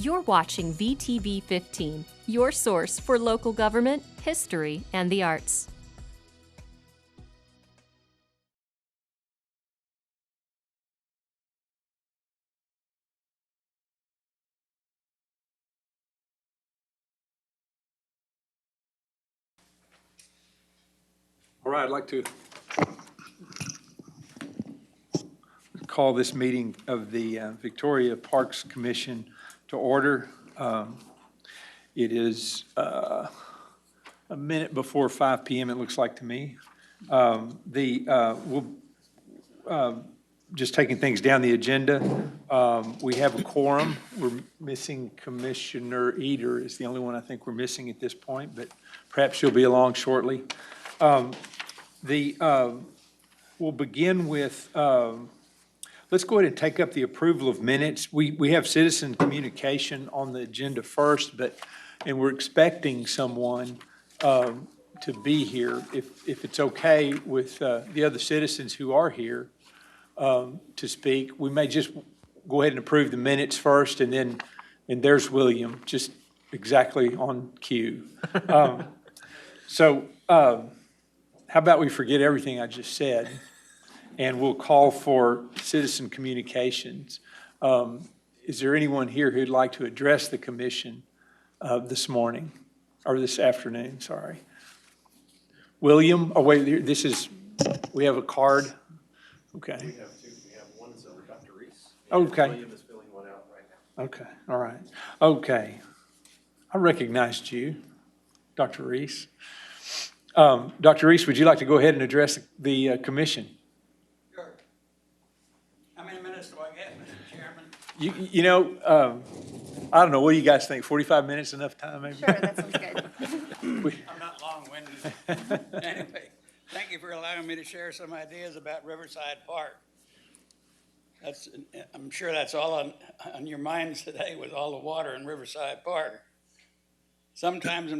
You're watching VTV 15, your source for local government, history, and the arts. All right, I'd like to call this meeting of the Victoria Parks Commission to order. It is a minute before 5 p.m., it looks like to me. We'll just taking things down the agenda. We have a quorum. We're missing Commissioner Eder is the only one I think we're missing at this point, but perhaps she'll be along shortly. We'll begin with, let's go ahead and take up the approval of minutes. We have citizen communication on the agenda first, and we're expecting someone to be here. If it's okay with the other citizens who are here to speak, we may just go ahead and approve the minutes first, and there's William, just exactly on cue. How about we forget everything I just said, and we'll call for citizen communications. Is there anyone here who'd like to address the commission this morning, or this afternoon, sorry? William, oh wait, we have a card. Okay. We have two. We have one is over Dr. Reese. Okay. William is filling one out right now. Okay, all right. Okay. I recognized you, Dr. Reese. Dr. Reese, would you like to go ahead and address the commission? Sure. How many minutes do I get, Mr. Chairman? You know, I don't know, what do you guys think? 45 minutes enough time, maybe? Sure, that sounds good. I'm not long-winded. Anyway, thank you for allowing me to share some ideas about Riverside Park. I'm sure that's all on your minds today with all the water in Riverside Park. Sometimes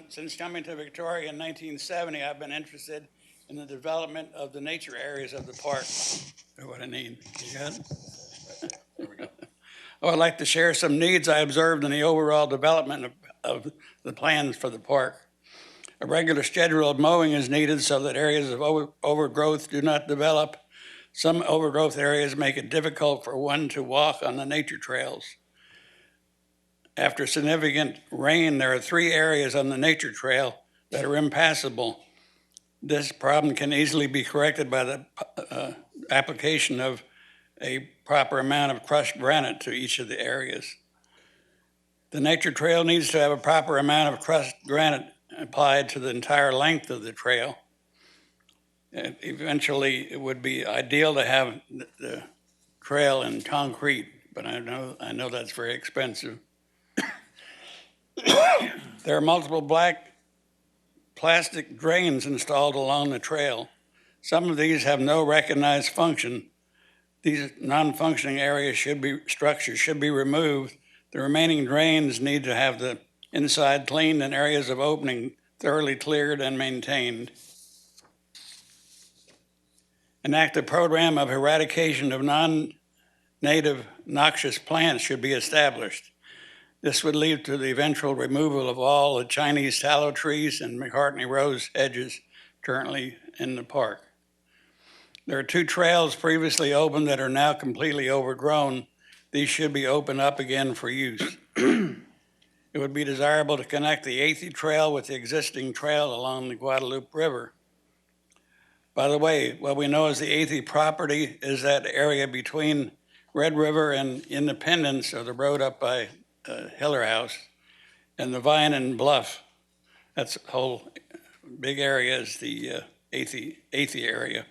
since coming to Victoria in 1970, I've been interested in the development of the nature areas of the park. What I need. You got it? There we go. I would like to share some needs I observed in the overall development of the plans for the park. A regular schedule of mowing is needed so that areas of overgrowth do not develop. Some overgrowth areas make it difficult for one to walk on the nature trails. After significant rain, there are 3 areas on the nature trail that are impassable. This problem can easily be corrected by the application of a proper amount of crushed granite to each of the areas. The nature trail needs to have a proper amount of crushed granite applied to the entire length of the trail. Eventually, it would be ideal to have the trail in concrete, but I know that's very expensive. There are multiple black plastic drains installed along the trail. Some of these have no recognized function. These non-functioning structures should be removed. The remaining drains need to have the inside cleaned and areas of opening thoroughly cleared and maintained. An active program of eradication of non-native noxious plants should be established. This would lead to the eventual removal of all the Chinese tallow trees and McCartney rose hedges currently in the park. There are 2 trails previously open that are now completely overgrown. These should be opened up again for use. It would be desirable to connect the Athy Trail with the existing trail along the Guadalupe River. By the way, what we know as the Athy property is that area between Red River and Independence, or the road up by Hiller House, and the Vine and Bluff. That's the whole big area is the Athy area.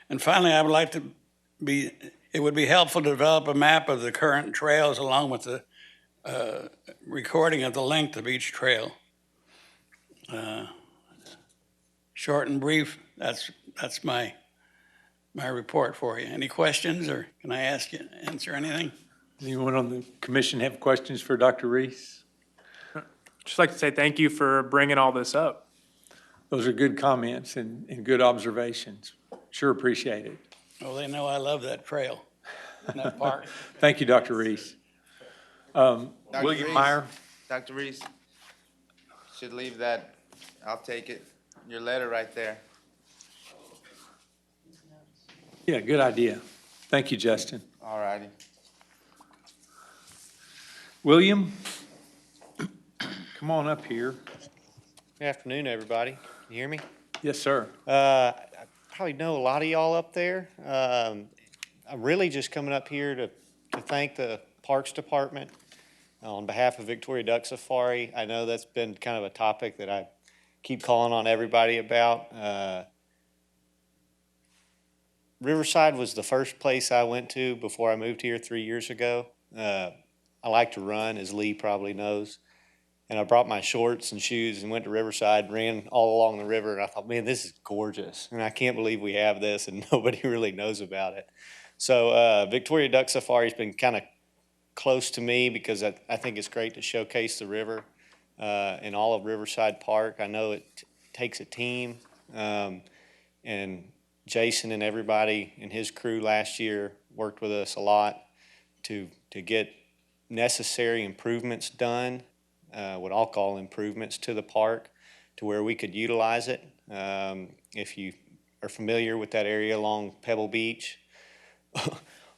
And finally, I would like it would be helpful to develop a map of the current trails along with the recording of the length of each trail. Short and brief, that's my report for you. Any questions, or can I answer anything? Anyone on the commission have questions for Dr. Reese? Just like to say thank you for bringing all this up. Those are good comments and good observations. Sure appreciate it. Well, they know I love that trail, and that park. Thank you, Dr. Reese. Dr. William Reese. Meyer? Dr. Reese, should leave that, I'll take it, your letter right there. Yeah, good idea. Thank you, Justin. All righty. William? Come on up here. Good afternoon, everybody. Can you hear me? Yes, sir. I probably know a lot of y'all up there. I'm really just coming up here to thank the Parks Department on behalf of Victoria Duck Safari. I know that's been kind of a topic that I keep calling on everybody about. Riverside was the first place I went to before I moved here 3 years ago. I like to run, as Lee probably knows. And I brought my shorts and shoes and went to Riverside, ran all along the river, and I thought, man, this is gorgeous. And I can't believe we have this and nobody really knows about it. So Victoria Duck Safari has been kind of close to me because I think it's great to showcase the river in all of Riverside Park. I know it takes a team, and Jason and everybody and his crew last year worked with us a lot to get necessary improvements done, what I'll call improvements to the park, to where we could utilize it. If you are familiar with that area along Pebble Beach,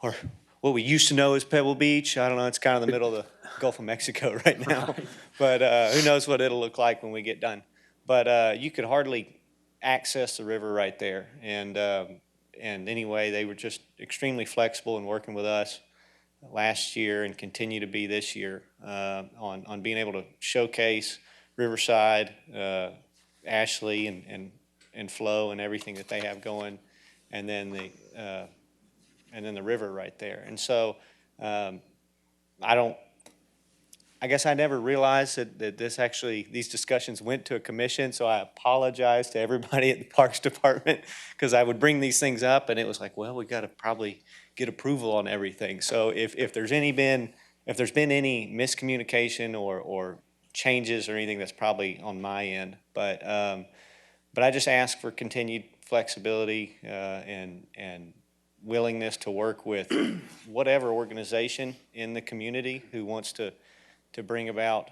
or what we used to know as Pebble Beach, I don't know, it's kind of the middle of the Gulf of Mexico right now, but who knows what it'll look like when we get done. But you could hardly access the river right there, and anyway, they were just extremely flexible in working with us last year and continue to be this year on being able to showcase Riverside, Ashley, and Flo and everything that they have going, and then the river right there. And so I guess I never realized that these discussions went to a commission, so I apologize to everybody at the Parks Department, because I would bring these things up and it was like, well, we got to probably get approval on everything. So if there's been any miscommunication or changes or anything, that's probably on my end. But I just ask for continued flexibility and willingness to work with whatever organization in the community who wants to bring about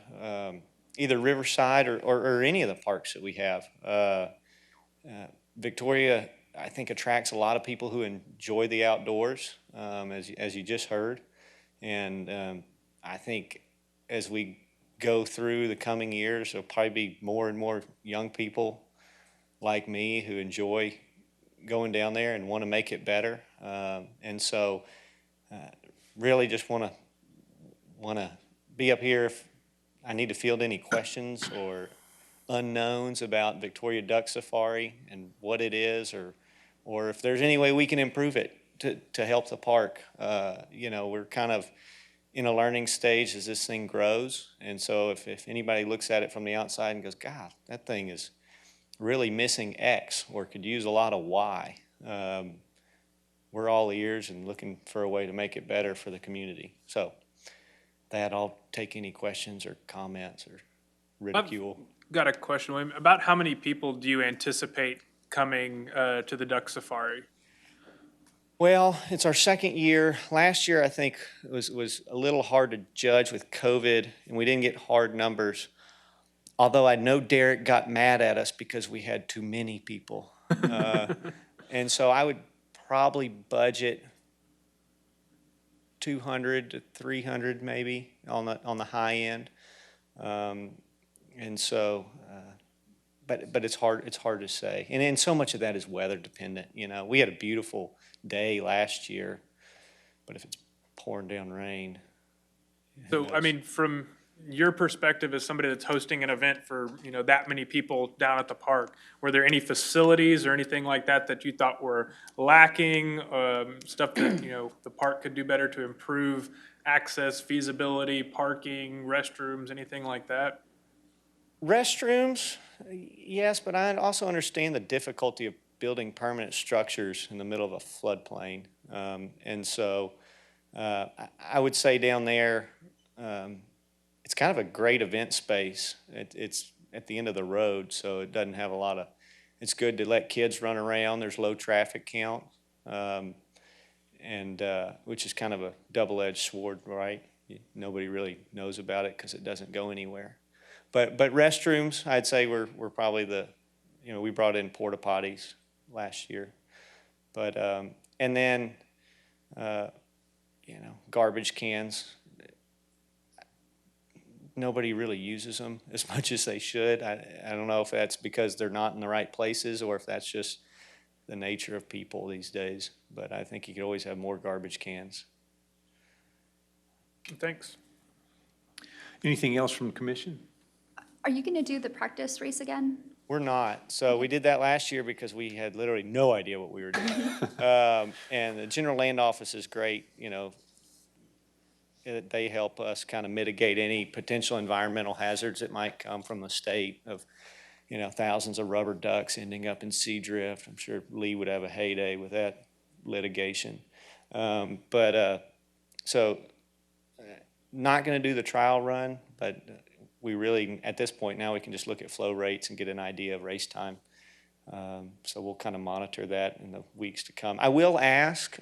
either Riverside or any of the parks that we have. Victoria, I think, attracts a lot of people who enjoy the outdoors, as you just heard. And I think as we go through the coming years, there'll probably be more and more young people like me who enjoy going down there and want to make it better. And so really just want to be up here if I need to field any questions or unknowns about Victoria Duck Safari and what it is, or if there's any way we can improve it to help the park. We're kind of in a learning stage as this thing grows. And so if anybody looks at it from the outside and goes, God, that thing is really missing X or could use a lot of Y, we're all ears and looking for a way to make it better for the community. So that I'll take any questions or comments or ridicule. Got a question, William. About how many people do you anticipate coming to the Duck Safari? Well, it's our second year. Last year, I think, was a little hard to judge with COVID, and we didn't get hard numbers. Although I know Derek got mad at us because we had too many people. And so I would probably budget 200 to 300 maybe on the high end. And so, but it's hard to say. And so much of that is weather dependent. We had a beautiful day last year, but if it's pouring down rain. So, I mean, from your perspective as somebody that's hosting an event for, that many people down at the park, were there any facilities or anything like that you thought were lacking, stuff that, the park could do better to improve access, feasibility, parking, restrooms, anything like that? Restrooms, yes, but I also understand the difficulty of building permanent structures in the middle of a floodplain. And so I would say down there, it's kind of a great event space. It's at the end of the road, so it doesn't have a lot of, it's good to let kids run around. There's low traffic count, and which is kind of a double-edged sword, right? Nobody really knows about it because it doesn't go anywhere. But restrooms, I'd say we're probably we brought in porta potties last year. But, and then, garbage cans. Nobody really uses them as much as they should. I don't know if that's because they're not in the right places or if that's just the nature of people these days. But I think you could always have more garbage cans. Thanks. Anything else from the commission? Are you going to do the practice race again? We're not. So we did that last year because we had literally no idea what we were doing. And the general land office is great, they help us kind of mitigate any potential environmental hazards that might come from the state of, thousands of rubber ducks ending up in sea drift. I'm sure Lee would have a heyday with that litigation. So not going to do the trial run, but we really, at this point now, we can just look at flow rates and get an idea of race time. So we'll kind of monitor that in the weeks to come. I will ask,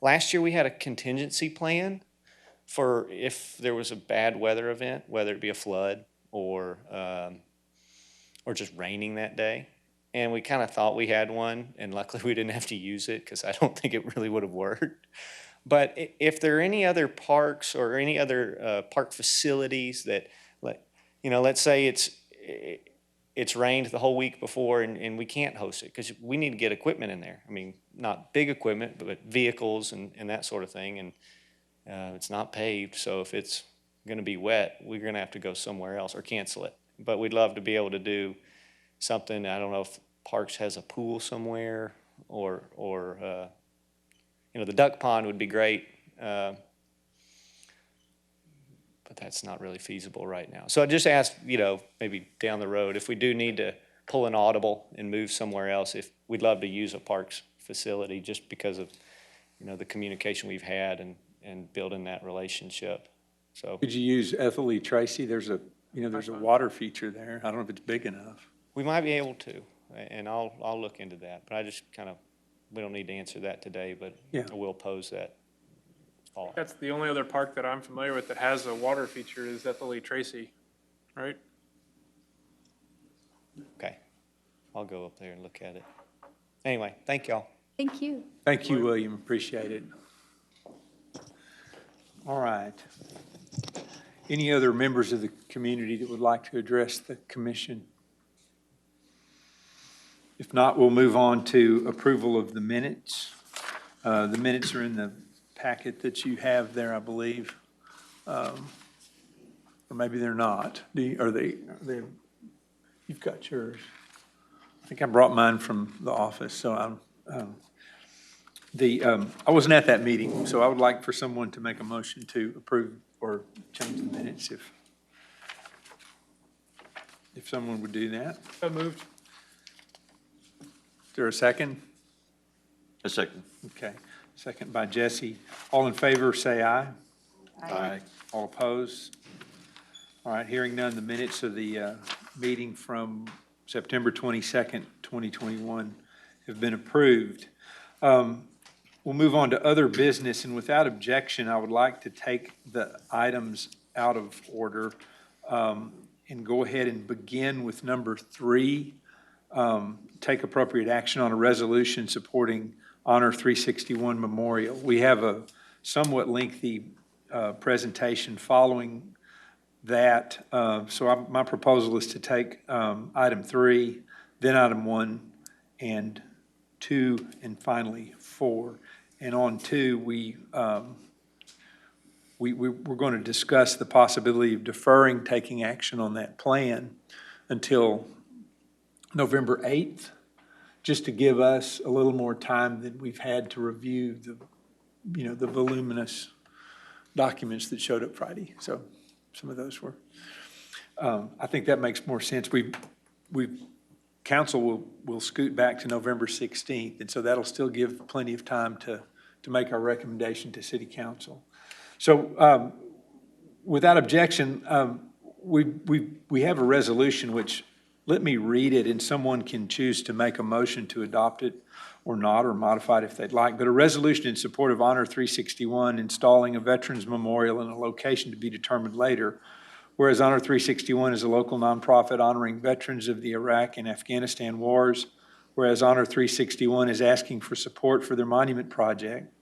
last year we had a contingency plan for if there was a bad weather event, whether it be a flood or just raining that day. And we kind of thought we had one, and luckily we didn't have to use it because I don't think it really would have worked. But if there are any other parks or any other park facilities that, let's say it's rained the whole week before and we can't host it because we need to get equipment in there. I mean, not big equipment, but vehicles and that sort of thing. And it's not paved, so if it's going to be wet, we're going to have to go somewhere else or cancel it. But we'd love to be able to do something. I don't know if Parks has a pool somewhere or the duck pond would be great, but that's not really feasible right now. So I just asked, maybe down the road, if we do need to pull an audible and move somewhere else, if we'd love to use a Parks facility just because of, the communication we've had and building that relationship. So Could you use Athy Trail? There's a water feature there. I don't know if it's big enough. we might be able to, and I'll look into that. But I just we don't need to answer that today, but Yeah. I will pose that. That's the only other park that I'm familiar with that has a water feature is Athy Trail, right? Okay, I'll go up there and look at it. Anyway, thank y'all. Thank you. Thank you, William. Appreciate it. All right. Any other members of the community that would like to address the commission? If not, we'll move on to approval of the minutes. The minutes are in the packet that you have there, I believe. Or maybe they're not. Are they? You've got yours. I think I brought mine from the office, so I wasn't at that meeting, so I would like for someone to make a motion to approve or change the minutes if someone would do that. So moved. Is there a second? A second. Okay, second by Jesse. All in favor, say aye. Aye. All opposed? All right, hearing none, the minutes of the meeting from September 22nd, 2021 have been approved. We'll move on to other business, and without objection, I would like to take the items out of order and go ahead and begin with number 3. Take appropriate action on a resolution supporting Honor 361 Memorial. We have a somewhat lengthy presentation following that. So my proposal is to take item 3, then item 1 and 2, and finally 4. And on 2, we're going to discuss the possibility of deferring taking action on that plan until November 8th, just to give us a little more time than we've had to review the voluminous documents that showed up Friday. So some of those were, I think that makes more sense. Council will scoot back to November 16th, and so that'll still give plenty of time to make our recommendation to City Council. So without objection, we have a resolution which let me read it, and someone can choose to make a motion to adopt it or not, or modify it if they'd like. But a resolution in support of Honor 361, installing a Veterans Memorial in a location to be determined later. Whereas Honor 361 is a local nonprofit honoring veterans of the Iraq and Afghanistan wars. Whereas Honor 361 is asking for support for their monument project.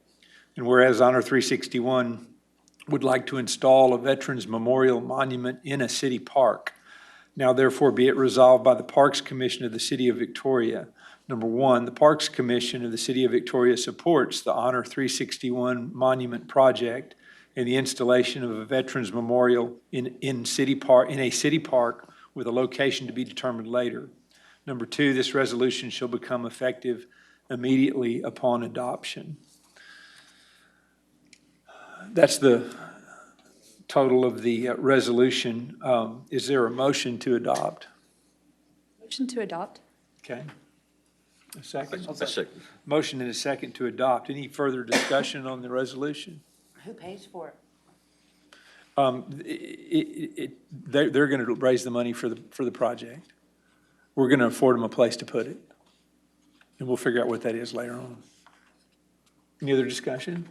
And whereas Honor 361 would like to install a Veterans Memorial Monument in a city park. Now therefore be it resolved by the Parks Commission of the City of Victoria. Number one, the Parks Commission of the City of Victoria supports the Honor 361 Monument Project and the installation of a Veterans Memorial in a city park with a location to be determined later. Number two, this resolution shall become effective immediately upon adoption. That's the total of the resolution. Is there a motion to adopt? Motion to adopt? Okay. A second? A second. Motion and a second to adopt. Any further discussion on the resolution? Who pays for it? They're going to raise the money for the project. We're going to afford them a place to put it. And we'll figure out what that is later on. Any other discussion?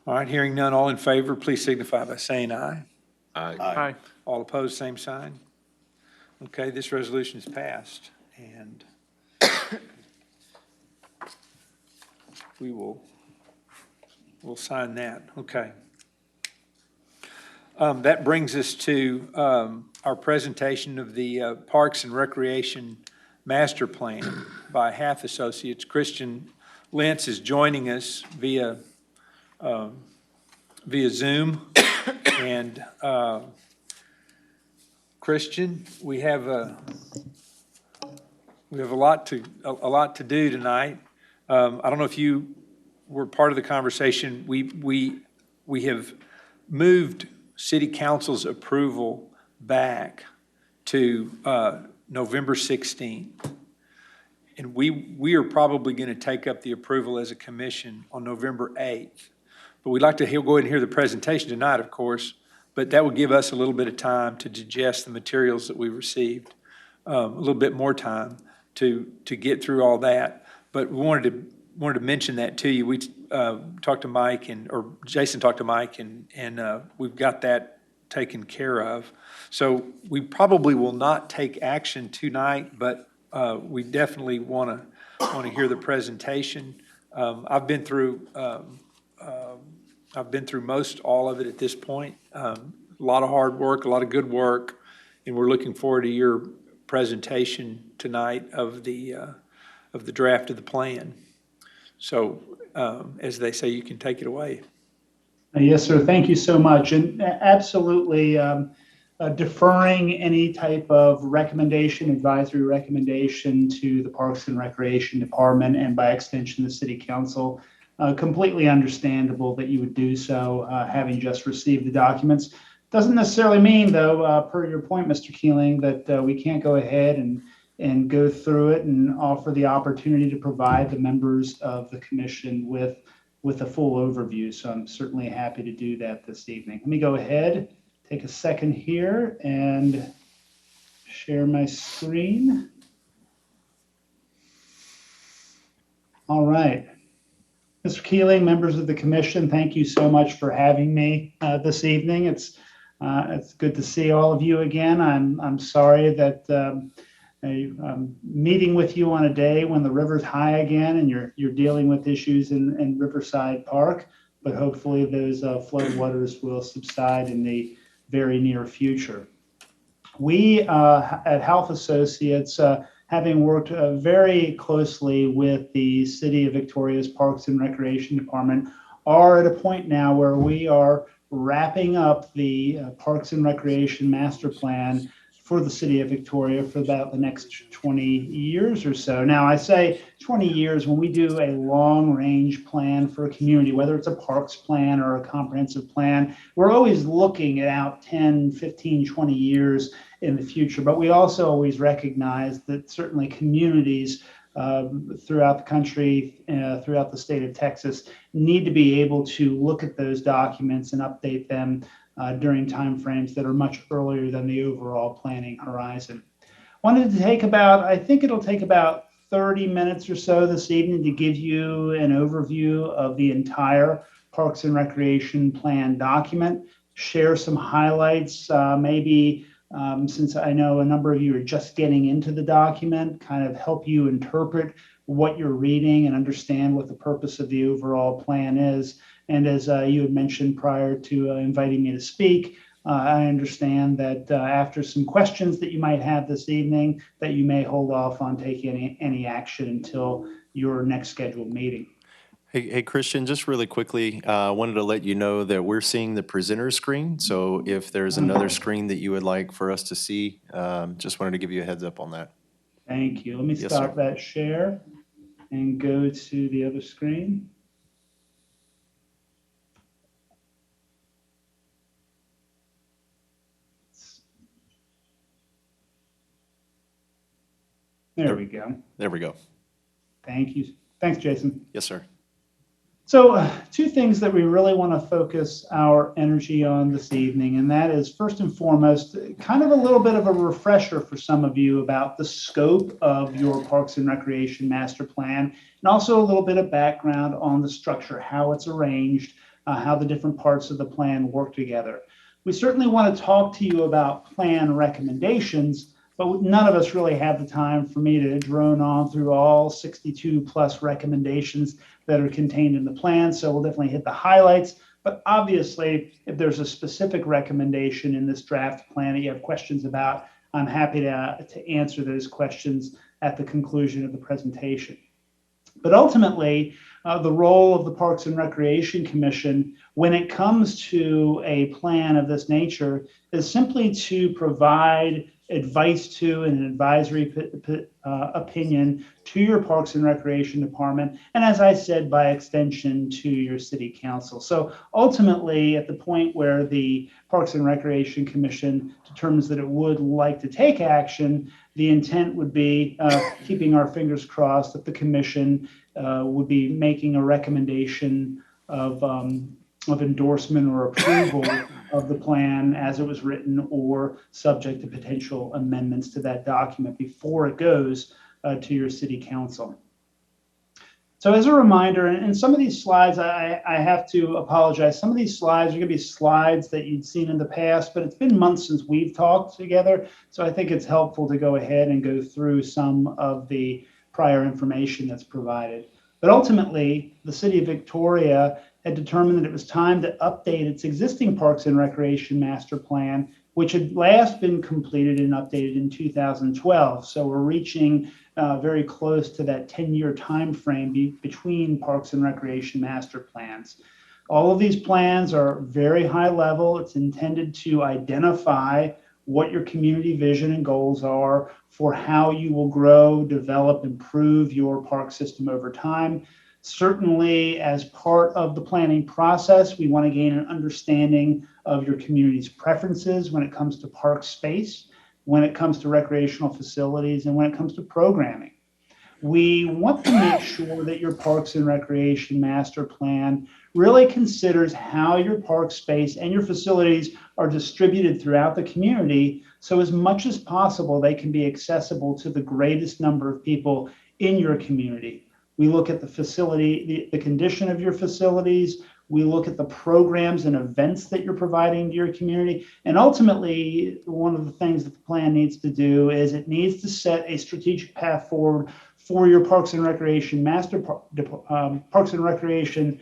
All right, hearing none, all in favor, please signify by saying aye. Aye. Aye. All opposed, same sign. Okay, this resolution is passed, and we'll sign that. Okay. That brings us to our presentation of the Parks and Recreation Master Plan by Halff Associates. Christian Lentz is joining us via Zoom. And Christian, we have a lot to do tonight. I don't know if you were part of the conversation. We have moved City Council's approval back to November 16th. And we are probably going to take up the approval as a commission on November 8th. But we'd like to go ahead and hear the presentation tonight, of course, but that would give us a little bit of time to digest the materials that we received, a little bit more time to get through all that. But we wanted to mention that to you. We talked to Mike, or Jason talked to Mike, and we've got that taken care of. So we probably will not take action tonight, but we definitely want to hear the presentation. I've been through most all of it at this point. A lot of hard work, a lot of good work, and we're looking forward to your presentation tonight of the draft of the plan. So, as they say, you can take it away. Yes, sir. Thank you so much. And absolutely deferring any type of recommendation, advisory recommendation to the Parks and Recreation Department and by extension the City Council. Completely understandable that you would do so, having just received the documents. Doesn't necessarily mean, though, per your point, Mr. Keeling, that we can't go ahead and go through it and offer the opportunity to provide the members of the commission with a full overview. So I'm certainly happy to do that this evening. Let me go ahead, take a second here and share my screen. All right. Mr. Keeling, members of the commission, thank you so much for having me this evening. It's good to see all of you again. I'm sorry that I'm meeting with you on a day when the river's high again and you're dealing with issues in Riverside Park, but hopefully those flood waters will subside in the very near future. We at Halff Associates, having worked very closely with the City of Victoria's Parks and Recreation Department, are at a point now where we are wrapping up the Parks and Recreation Master Plan for the City of Victoria for about the next 20 years or so. Now, I say 20 years when we do a long-range plan for a community, whether it's a parks plan or a comprehensive plan, we're always looking at out 10, 15, 20 years in the future. But we also always recognize that certainly communities throughout the country, throughout the state of Texas, need to be able to look at those documents and update them during timeframes that are much earlier than the overall planning horizon. Wanted to take about, I think it'll take about 30 minutes or so this evening to give you an overview of the entire Parks and Recreation Plan document, share some highlights, since I know a number of you are just getting into the document, kind of help you interpret what you're reading and understand what the purpose of the overall plan is. And as you had mentioned prior to inviting me to speak, I understand that after some questions that you might have this evening, that you may hold off on taking any action until your next scheduled meeting. Hey, Christian, just really quickly, I wanted to let you know that we're seeing the presenter screen. So if there's another screen that you would like for us to see, just wanted to give you a heads up on that. Thank you. Let me Yes, stop sir. that share and go to the other screen. There we go. There we go. Thank you. Thanks, Jason. Yes, sir. So two things that we really want to focus our energy on this evening, and that is first and foremost, kind of a little bit of a refresher for some of you about the scope of your Parks and Recreation Master Plan, and also a little bit of background on the structure, how it's arranged, how the different parts of the plan work together. We certainly want to talk to you about plan recommendations, but none of us really have the time for me to drone on through all 62 plus recommendations that are contained in the plan. So we'll definitely hit the highlights. But obviously, if there's a specific recommendation in this draft plan that you have questions about, I'm happy to answer those questions at the conclusion of the presentation. But ultimately, the role of the Parks and Recreation Commission when it comes to a plan of this nature is simply to provide advice to and an advisory opinion to your Parks and Recreation Department, and as I said, by extension to your City Council. So ultimately, at the point where the Parks and Recreation Commission determines that it would like to take action, the intent would be, keeping our fingers crossed, that the Commission would be making a recommendation of endorsement or approval of the plan as it was written, or subject to potential amendments to that document before it goes to your City Council. So as a reminder, and some of these slides, I have to apologize. Some of these slides are going to be slides that you'd seen in the past, but it's been months since we've talked together. So I think it's helpful to go ahead and go through some of the prior information that's provided. But ultimately, the City of Victoria had determined that it was time to update its existing Parks and Recreation Master Plan, which had last been completed and updated in 2012. So we're reaching very close to that 10-year time frame between Parks and Recreation Master Plans. All of these plans are very high level. It's intended to identify what your community vision and goals are for how you will grow, develop, improve your park system over time. Certainly, as part of the planning process, we want to gain an understanding of your community's preferences when it comes to park space, when it comes to recreational facilities, and when it comes to programming. We want to make sure that your Parks and Recreation Master Plan really considers how your park space and your facilities are distributed throughout the community, so as much as possible they can be accessible to the greatest number of people in your community. We look at the facility, the condition of your facilities. We look at the programs and events that you're providing to your community. And ultimately, one of the things that the plan needs to do is it needs to set a strategic path forward for your Parks and Recreation Parks and Recreation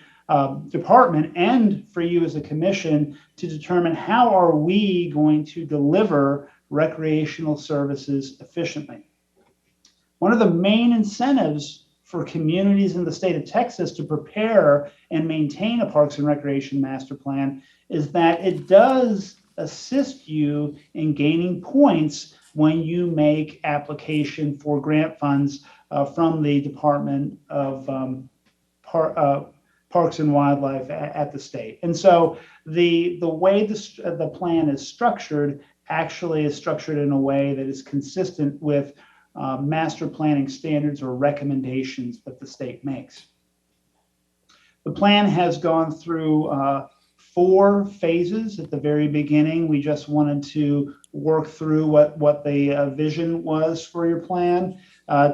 Department, and for you as a commission, to determine how are we going to deliver recreational services efficiently. One of the main incentives for communities in the state of Texas to prepare and maintain a Parks and Recreation Master Plan is that it does assist you in gaining points when you make application for grant funds from the Department of Parks and Wildlife at the state. And so the way the plan is structured actually is structured in a way that is consistent with master planning standards or recommendations that the state makes. The plan has gone through 4 phases at the very beginning. We just wanted to work through what the vision was for your plan.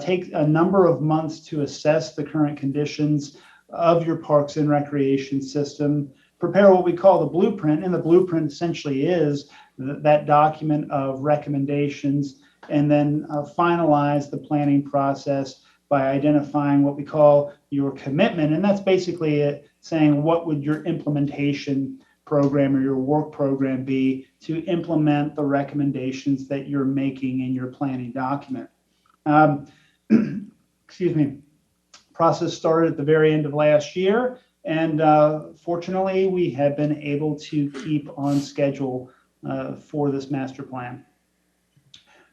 Take a number of months to assess the current conditions of your parks and recreation system, prepare what we call the blueprint, and the blueprint essentially is that document of recommendations, and then finalize the planning process by identifying what we call your commitment. And that's basically it, saying what would your implementation program or your work program be to implement the recommendations that you're making in your planning document. Excuse me. Process started at the very end of last year, and fortunately, we have been able to keep on schedule for this master plan.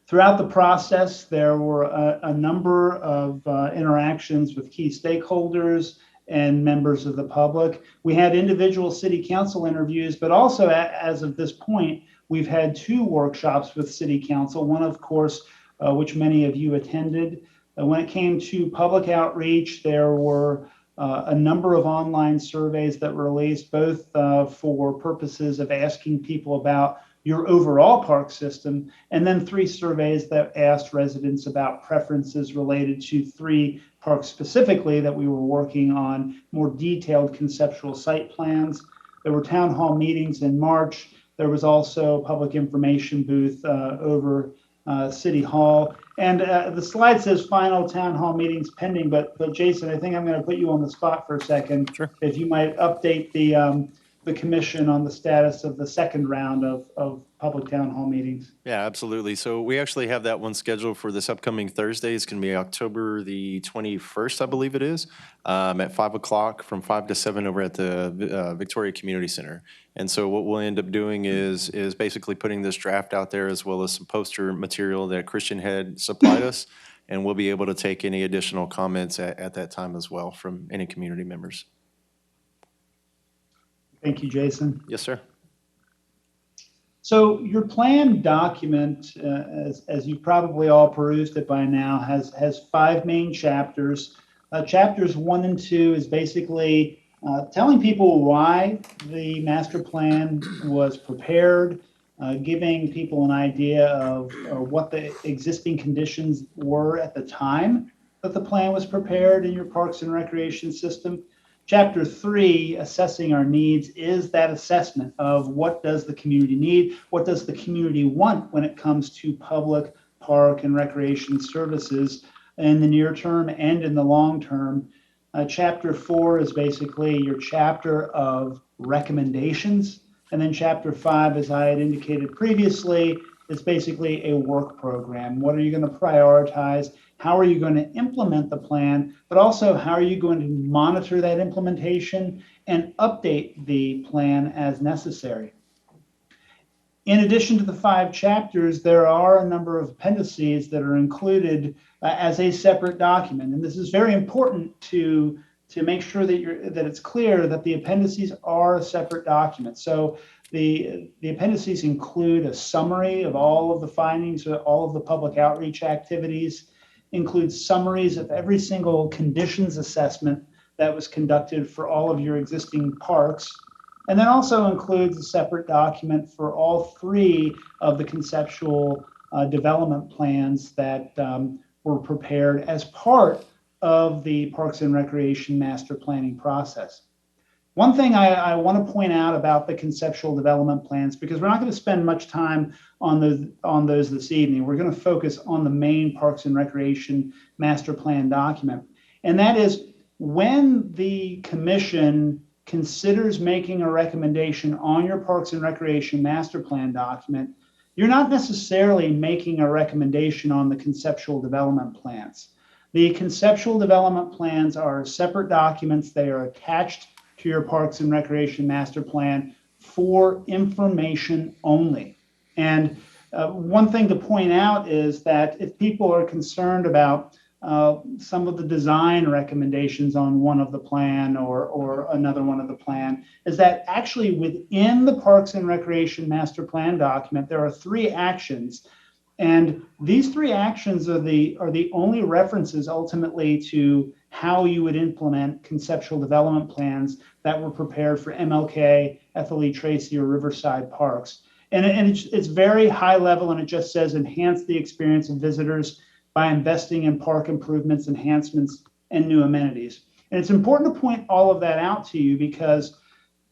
Throughout the process, there were a number of interactions with key stakeholders and members of the public. We had individual city council interviews, but also as of this point, we've had 2 workshops with city council, one of course, which many of you attended. When it came to public outreach, there were a number of online surveys that were released, both for purposes of asking people about your overall park system, and then 3 surveys that asked residents about preferences related to 3 parks specifically that we were working on more detailed conceptual site plans. There were town hall meetings in March. There was also a public information booth over City Hall. And the slide says final town hall meetings pending, but Jason, I think I'm going to put you on the spot for a second. Sure. If you might update the commission on the status of the second round of public town hall meetings. Yeah, absolutely. So we actually have that one scheduled for this upcoming Thursday. It's going to be October the 21st, I believe it is, at 5 o'clock from 5 to 7 over at the Victoria Community Center. And so what we'll end up doing is basically putting this draft out there as well as some poster material that Christian had supplied us. And we'll be able to take any additional comments at that time as well from any community members. Thank you, Jason. Yes, sir. So your plan document, as you've probably all perused it by now, has 5 main chapters. Chapters 1 and 2 is basically telling people why the master plan was prepared, giving people an idea of what the existing conditions were at the time that the plan was prepared in your parks and recreation system. Chapter 3, assessing our needs, is that assessment of what does the community need, what does the community want when it comes to public park and recreation services in the near term and in the long term. Chapter 4 is basically your chapter of recommendations. And then chapter 5, as I had indicated previously, is basically a work program. What are you going to prioritize? How are you going to implement the plan? But also, how are you going to monitor that implementation and update the plan as necessary? In addition to the 5 chapters, there are a number of appendices that are included as a separate document. And this is very important to make sure that it's clear that the appendices are a separate document. So the appendices include a summary of all of the findings, all of the public outreach activities, includes summaries of every single conditions assessment that was conducted for all of your existing parks, and then also includes a separate document for all 3 of the conceptual development plans that were prepared as part of the Parks and Recreation master planning process. One thing I want to point out about the conceptual development plans, because we're not going to spend much time on those this evening. We're going to focus on the main Parks and Recreation master plan document. And that is, when the commission considers making a recommendation on your Parks and Recreation master plan document, you're not necessarily making a recommendation on the conceptual development plans. The conceptual development plans are separate documents. They are attached to your Parks and Recreation master plan for information only. And one thing to point out is that if people are concerned about some of the design recommendations on one of the plan or another one of the plan, is that actually within the Parks and Recreation master plan document, there are 3 actions. And these 3 actions are the only references ultimately to how you would implement conceptual development plans that were prepared for MLK, Athy Trail, or Riverside parks. And it's very high level, and it just says enhance the experience of visitors by investing in park improvements, enhancements, and new amenities. And it's important to point all of that out to you because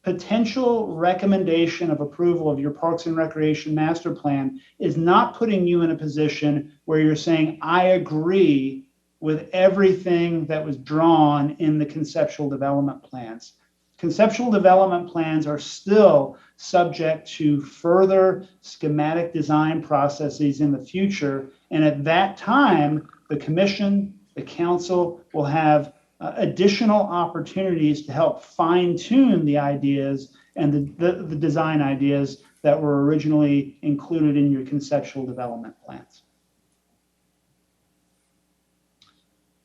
potential recommendation of approval of your Parks and Recreation Master Plan is not putting you in a position where you're saying, I agree with everything that was drawn in the conceptual development plans. Conceptual development plans are still subject to further schematic design processes in the future. And at that time, the commission, the council will have additional opportunities to help fine tune the ideas and the design ideas that were originally included in your conceptual development plans.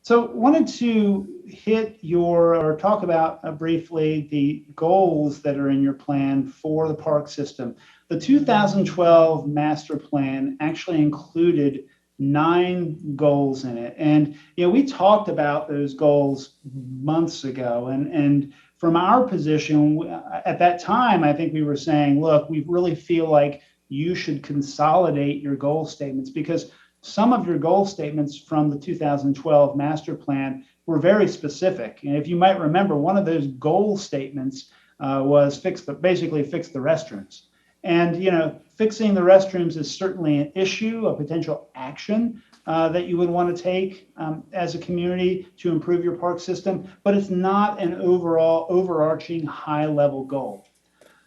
So wanted to talk about briefly the goals that are in your plan for the park system. The 2012 master plan actually included 9 goals in it. And, we talked about those goals months ago. And from our position at that time, I think we were saying, look, we really feel like you should consolidate your goal statements because some of your goal statements from the 2012 master plan were very specific. And if you might remember, one of those goal statements was basically fix the restrooms. And, fixing the restrooms is certainly an issue, a potential action that you would want to take as a community to improve your park system, but it's not an overall overarching high-level goal.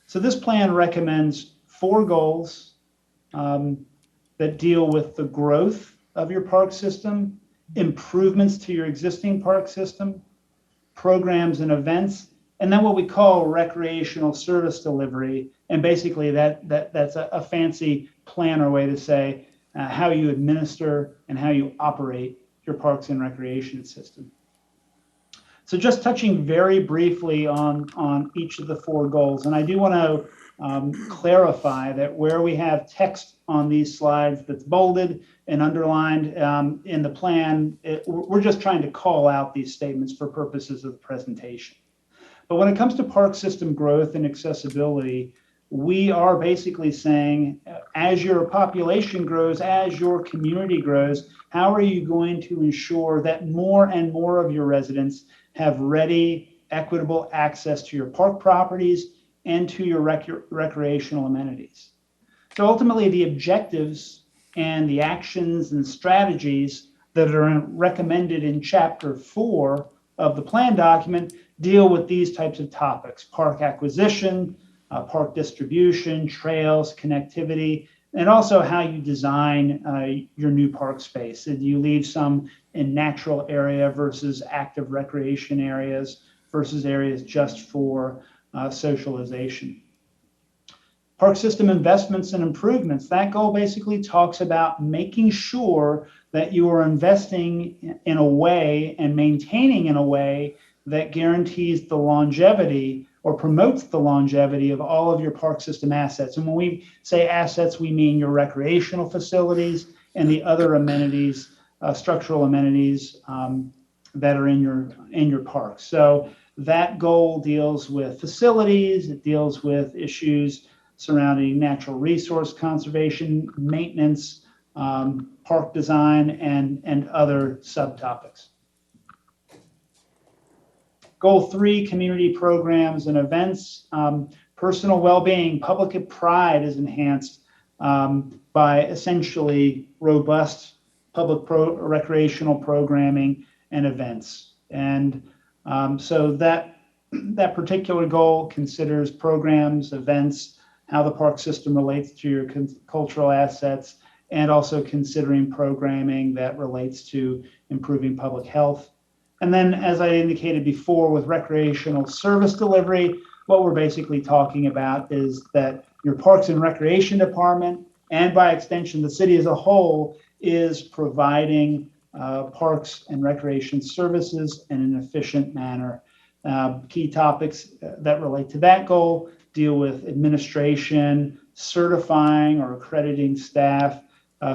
So this plan recommends 4 goals that deal with the growth of your park system, improvements to your existing park system, programs and events, and then what we call recreational service delivery. And basically that's a fancy plan or way to say how you administer and how you operate your parks and recreation system. So just touching very briefly on each of the 4 goals. And I do want to clarify that where we have text on these slides that's bolded and underlined in the plan, we're just trying to call out these statements for purposes of the presentation. But when it comes to park system growth and accessibility, we are basically saying, as your population grows, as your community grows, how are you going to ensure that more and more of your residents have ready, equitable access to your park properties and to your recreational amenities? So ultimately, the objectives and the actions and strategies that are recommended in Chapter 4 of the plan document deal with these types of topics: park acquisition, park distribution, trails, connectivity, and also how you design your new park space. And you leave some in natural area versus active recreation areas versus areas just for socialization. Park system investments and improvements. That goal basically talks about making sure that you are investing in a way and maintaining in a way that guarantees the longevity or promotes the longevity of all of your park system assets. And when we say assets, we mean your recreational facilities and the other amenities, structural amenities that are in your park. So that goal deals with facilities, it deals with issues surrounding natural resource conservation, maintenance, park design, and other subtopics. Goal 3, community programs and events. Personal well-being, public pride is enhanced by essentially robust public recreational programming and events. And so that particular goal considers programs, events, how the park system relates to your cultural assets, and also considering programming that relates to improving public health. And then, as I indicated before, with recreational service delivery, what we're basically talking about is that your Parks and Recreation Department, and by extension, the city as a whole, is providing parks and recreation services in an efficient manner. Key topics that relate to that goal deal with administration, certifying or accrediting staff,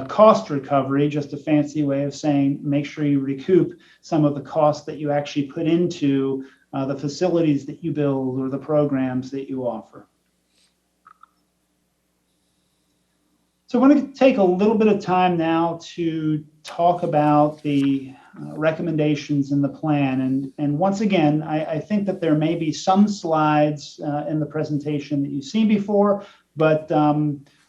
cost recovery, just a fancy way of saying make sure you recoup some of the costs that you actually put into the facilities that you build or the programs that you offer. So I want to take a little bit of time now to talk about the recommendations in the plan. And once again, I think that there may be some slides in the presentation that you've seen before, but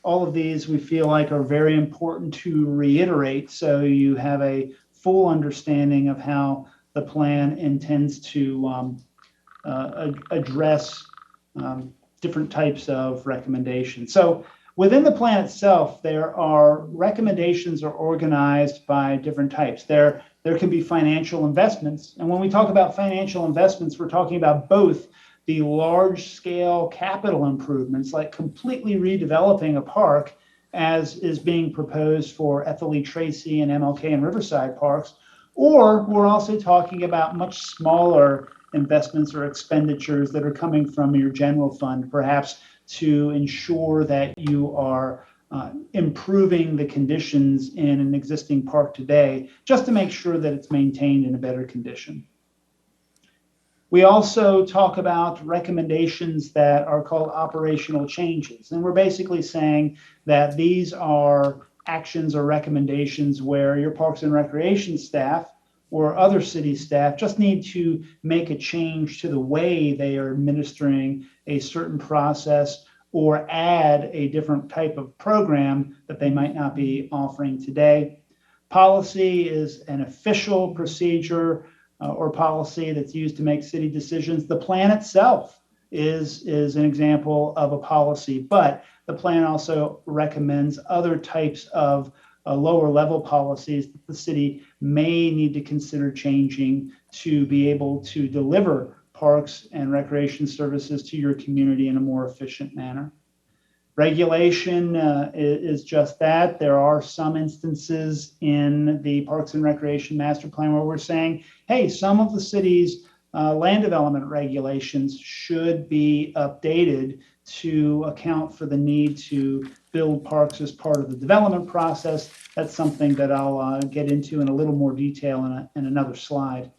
all of these we feel like are very important to reiterate so you have a full understanding of how the plan intends to address different types of recommendations. So within the plan itself, there are recommendations are organized by different types. There can be financial investments. And when we talk about financial investments, we're talking about both the large-scale capital improvements, like completely redeveloping a park, as is being proposed for Athy Trail and MLK and Riverside parks, or we're also talking about much smaller investments or expenditures that are coming from your general fund, perhaps to ensure that you are improving the conditions in an existing park today, just to make sure that it's maintained in a better condition. We also talk about recommendations that are called operational changes. And we're basically saying that these are actions or recommendations where your Parks and Recreation staff or other city staff just need to make a change to the way they are administering a certain process or add a different type of program that they might not be offering today. Policy is an official procedure or policy that's used to make city decisions. The plan itself is an example of a policy, but the plan also recommends other types of lower level policies that the city may need to consider changing to be able to deliver parks and recreation services to your community in a more efficient manner. Regulation is just that. There are some instances in the Parks and Recreation Master Plan where we're saying, hey, some of the city's land development regulations should be updated to account for the need to build parks as part of the development process. That's something that I'll get into in a little more detail in another slide.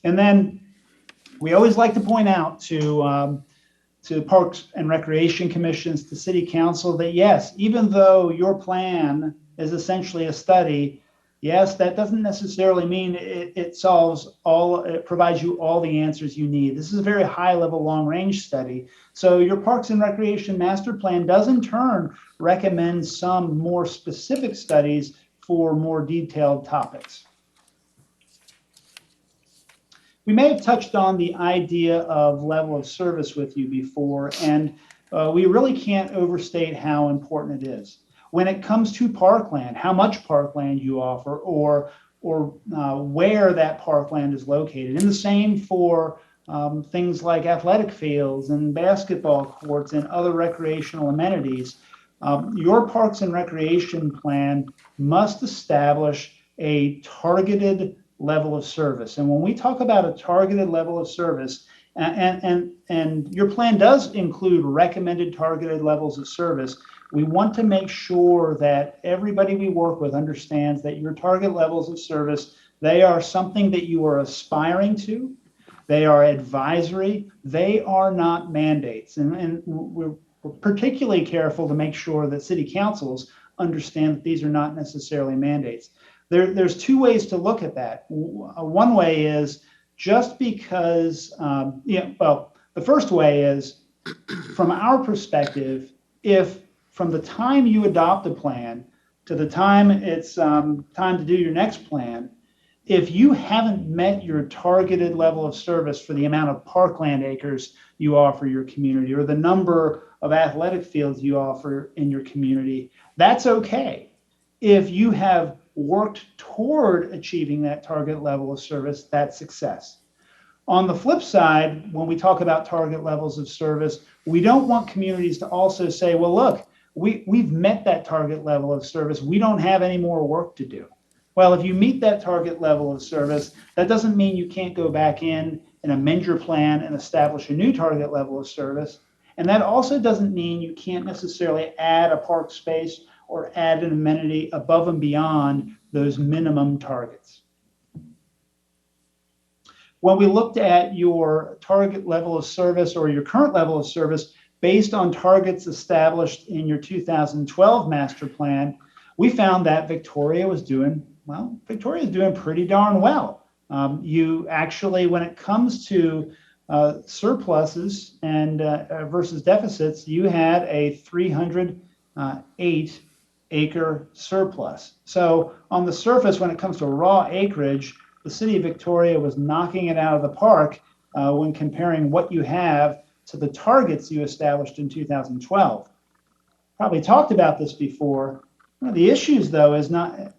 And then we always like to point out to Parks and Recreation Commissions, to City Council, that yes, even though your plan is essentially a study, yes, that doesn't necessarily mean it solves all, it provides you all the answers you need. This is a very high level, long range study. So your Parks and Recreation Master Plan does in turn recommend some more specific studies for more detailed topics. We may have touched on the idea of level of service with you before, and we really can't overstate how important it is. When it comes to parkland, how much parkland you offer, or where that parkland is located. And the same for things like athletic fields and basketball courts and other recreational amenities. Your Parks and Recreation Plan must establish a targeted level of service. And when we talk about a targeted level of service, and your plan does include recommended targeted levels of service, we want to make sure that everybody we work with understands that your target levels of service, they are something that you are aspiring to, they are advisory, they are not mandates. And we're particularly careful to make sure that city councils understand that these are not necessarily mandates. There's two ways to look at that. One way is just because, the first way is from our perspective, if from the time you adopt a plan to the time it's time to do your next plan, if you haven't met your targeted level of service for the amount of parkland acres you offer your community or the number of athletic fields you offer in your community, that's okay. If you have worked toward achieving that target level of service, that's success. On the flip side, when we talk about target levels of service, we don't want communities to also say, well, look, we've met that target level of service. We don't have any more work to do. Well, if you meet that target level of service, that doesn't mean you can't go back in and amend your plan and establish a new target level of service. And that also doesn't mean you can't necessarily add a park space or add an amenity above and beyond those minimum targets. When we looked at your target level of service or your current level of service based on targets established in your 2012 master plan, we found that Victoria is doing pretty darn well. You actually, when it comes to surpluses and versus deficits, you had a 308 acre surplus. So on the surface, when it comes to raw acreage, the city of Victoria was knocking it out of the park when comparing what you have to the targets you established in 2012. Probably talked about this before. One of the issues, though, is not,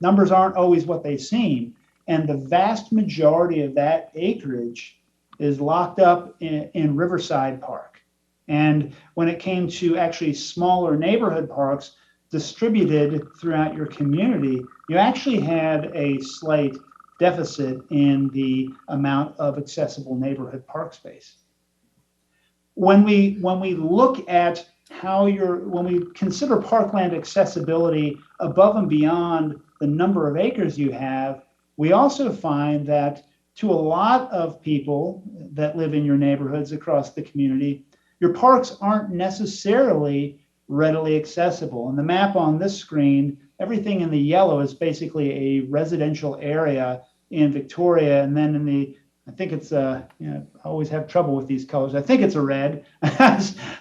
numbers aren't always what they seem. And the vast majority of that acreage is locked up in Riverside Park. And when it came to actually smaller neighborhood parks distributed throughout your community, you actually had a slight deficit in the amount of accessible neighborhood park space. When we look at when we consider parkland accessibility above and beyond the number of acres you have, we also find that to a lot of people that live in your neighborhoods across the community, your parks aren't necessarily readily accessible. And the map on this screen, everything in the yellow is basically a residential area in Victoria, and then in the, I think it's I always have trouble with these colors. I think it's a red.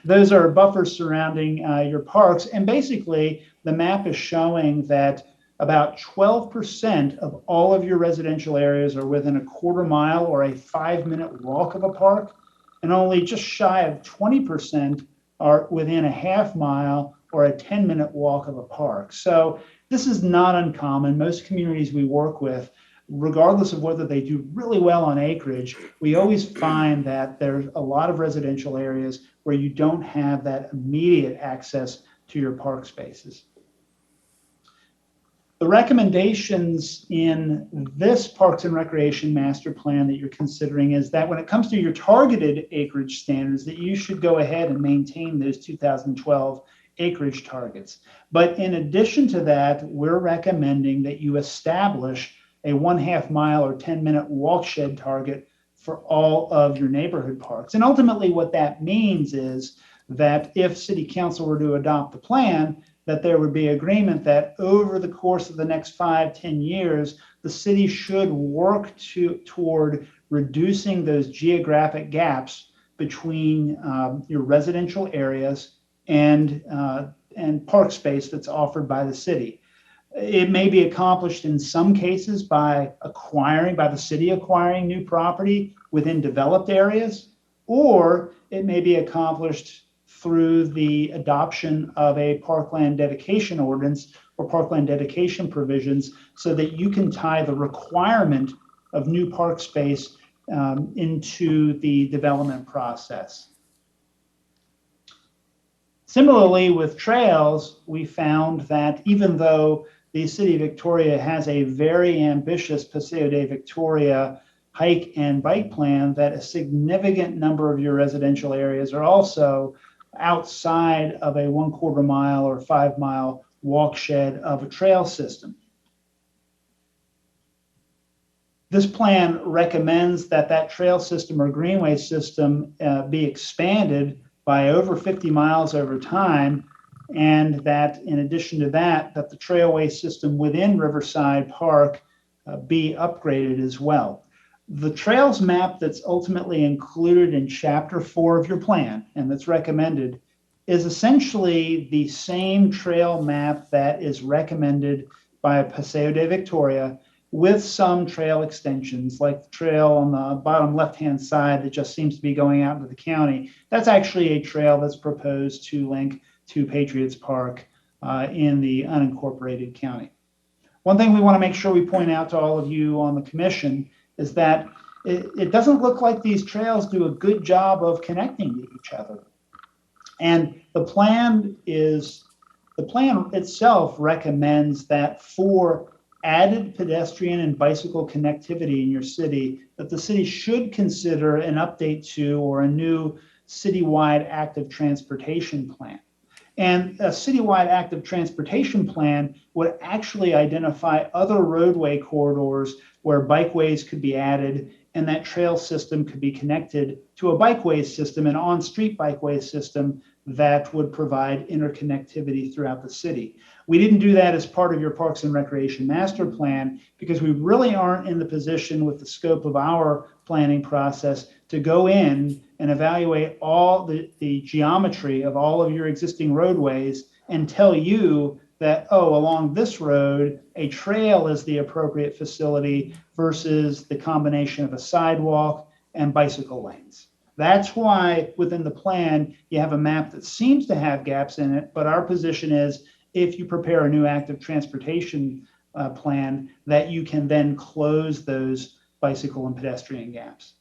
Those are buffers surrounding your parks. And basically, the map is showing that about 12% of all of your residential areas are within a quarter mile or a 5-minute walk of a park, and only just shy of 20% are within a half mile or a 10-minute walk of a park. So this is not uncommon. Most communities we work with, regardless of whether they do really well on acreage, we always find that there's a lot of residential areas where you don't have that immediate access to your park spaces. The recommendations in this Parks and Recreation Master Plan that you're considering is that when it comes to your targeted acreage standards, that you should go ahead and maintain those 2012 acreage targets. But in addition to that, we're recommending that you establish a 1/2 mile or 10-minute walk shed target for all of your neighborhood parks. And ultimately what that means is that if City Council were to adopt the plan, that there would be agreement that over the course of the next 5-10 years, the city should work toward reducing those geographic gaps between your residential areas and park space that's offered by the city. It may be accomplished in some cases by the city acquiring new property within developed areas, or it may be accomplished through the adoption of a Parkland Dedication ordinance or Parkland Dedication provisions so that you can tie the requirement of new park space into the development process. Similarly, with trails, we found that even though the City of Victoria has a very ambitious Paseo de Victoria hike and bike plan, that a significant number of your residential areas are also outside of a 1/4 mile or 5-mile walk shed of a trail system. This plan recommends that that trail system or greenway system be expanded by over 50 miles over time, and that in addition to that, that the trailway system within Riverside Park be upgraded as well. The trails map that's ultimately included in Chapter 4 of your plan and that's recommended is essentially the same trail map that is recommended by Paseo de Victoria, with some trail extensions, like the trail on the bottom left-hand side that just seems to be going out into the county. That's actually a trail that's proposed to link to Patriots Park in the unincorporated county. One thing we want to make sure we point out to all of you on the commission is that it doesn't look like these trails do a good job of connecting to each other. And the plan itself recommends that for added pedestrian and bicycle connectivity in your city, that the city should consider an update to or a new citywide active transportation plan. And a citywide active transportation plan would actually identify other roadway corridors where bikeways could be added, and that trail system could be connected to a bikeway system, an on-street bikeway system that would provide interconnectivity throughout the city. We didn't do that as part of your Parks and Recreation Master Plan because we really aren't in the position with the scope of our planning process to go in and evaluate all the geometry of all of your existing roadways and tell you that, oh, along this road, a trail is the appropriate facility versus the combination of a sidewalk and bicycle lanes. That's why within the plan, you have a map that seems to have gaps in it, but our position is if you prepare a new active transportation plan, that you can then close those bicycle and pedestrian gaps.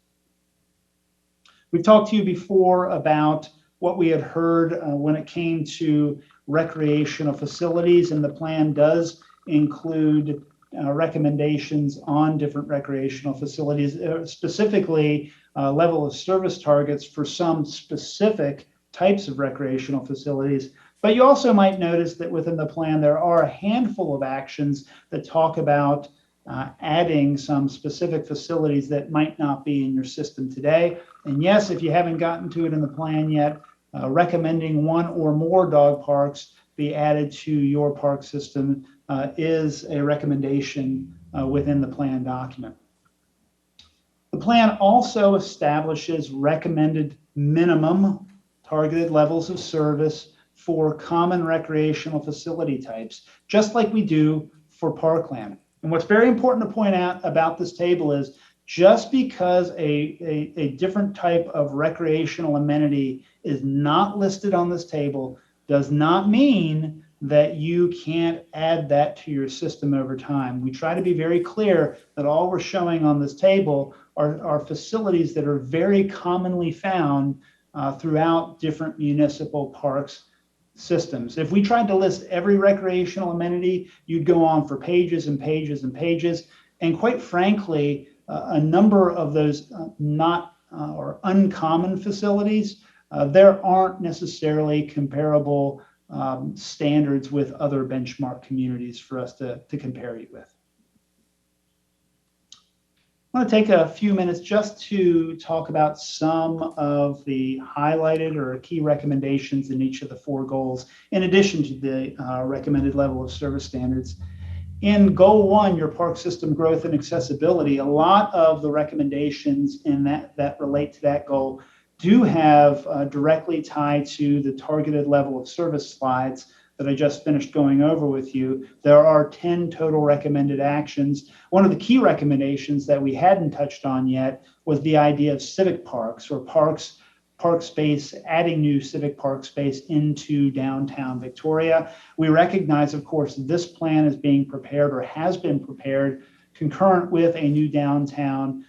We've talked to you before about what we had heard when it came to recreational facilities, and the plan does include recommendations on different recreational facilities, specifically level of service targets for some specific types of recreational facilities. But you also might notice that within the plan, there are a handful of actions that talk about adding some specific facilities that might not be in your system today. And yes, if you haven't gotten to it in the plan yet, recommending one or more dog parks be added to your park system is a recommendation within the plan document. The plan also establishes recommended minimum targeted levels of service for common recreational facility types, just like we do for Parkland. And what's very important to point out about this table is just because a different type of recreational amenity is not listed on this table does not mean that you can't add that to your system over time. We try to be very clear that all we're showing on this table are facilities that are very commonly found throughout different municipal parks systems. If we tried to list every recreational amenity, you'd go on for pages and pages and pages. And quite frankly, a number of those or uncommon facilities, there aren't necessarily comparable standards with other benchmark communities for us to compare you with. I want to take a few minutes just to talk about some of the highlighted or key recommendations in each of the 4 goals, in addition to the recommended level of service standards. In Goal 1, your park system growth and accessibility, a lot of the recommendations in that relate to that goal do have directly tied to the targeted level of service slides that I just finished going over with you. There are 10 total recommended actions. One of the key recommendations that we hadn't touched on yet was the idea of civic parks or park space, adding new civic park space into downtown Victoria. We recognize, of course, this plan is being prepared or has been prepared concurrent with a new downtown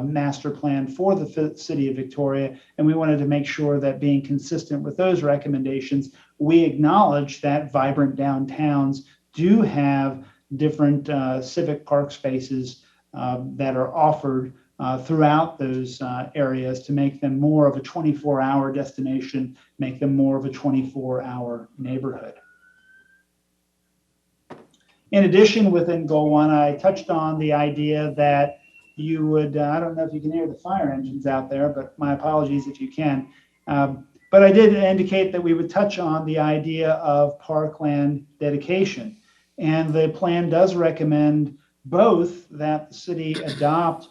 master plan for the city of Victoria. And we wanted to make sure that being consistent with those recommendations, we acknowledge that vibrant downtowns do have different civic park spaces that are offered throughout those areas to make them more of a 24-hour destination, make them more of a 24-hour neighborhood. In addition, within Goal 1, I touched on the idea that you would, I don't know if you can hear the fire engines out there, but my apologies if you can. But I did indicate that we would touch on the idea of Parkland dedication. And the plan does recommend both that the city adopt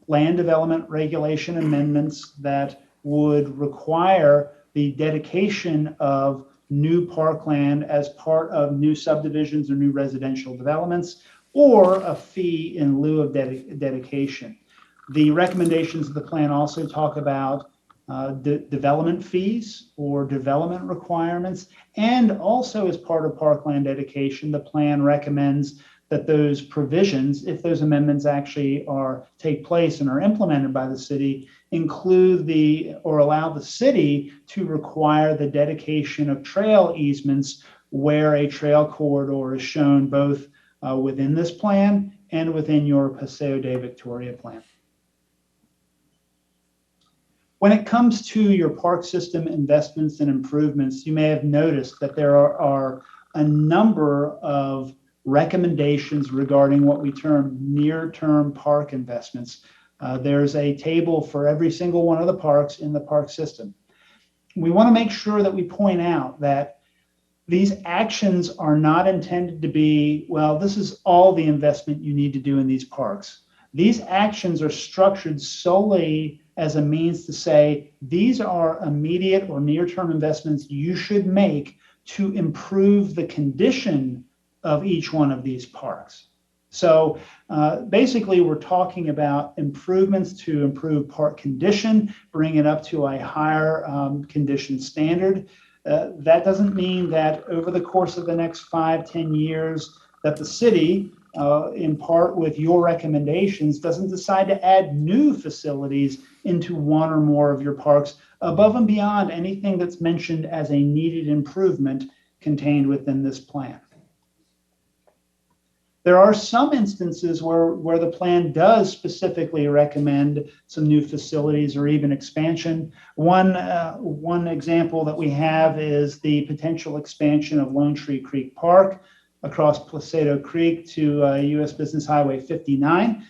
land development regulation amendments that would require the dedication of new parkland as part of new subdivisions or new residential developments, or a fee in lieu of dedication. The recommendations of the plan also talk about development fees or development requirements, and also as part of Parkland dedication, the plan recommends that those provisions, if those amendments actually take place and are implemented by the city, include or allow the city to require the dedication of trail easements where a trail corridor is shown both within this plan and within your Paseo de Victoria plan. When it comes to your park system investments and improvements, you may have noticed that there are a number of recommendations regarding what we term near-term park investments. There's a table for every single one of the parks in the park system. We want to make sure that we point out that these actions are not intended to be, well, this is all the investment you need to do in these parks. These actions are structured solely as a means to say, these are immediate or near-term investments you should make to improve the condition of each one of these parks. So basically, we're talking about improvements to improve park condition, bring it up to a higher condition standard. That doesn't mean that over the course of the next 5-10 years that the city, in part with your recommendations, doesn't decide to add new facilities into one or more of your parks above and beyond anything that's mentioned as a needed improvement contained within this plan. There are some instances where the plan does specifically recommend some new facilities or even expansion. One example that we have is the potential expansion of Lone Tree Creek Park across Placido Creek to US Business Highway 59.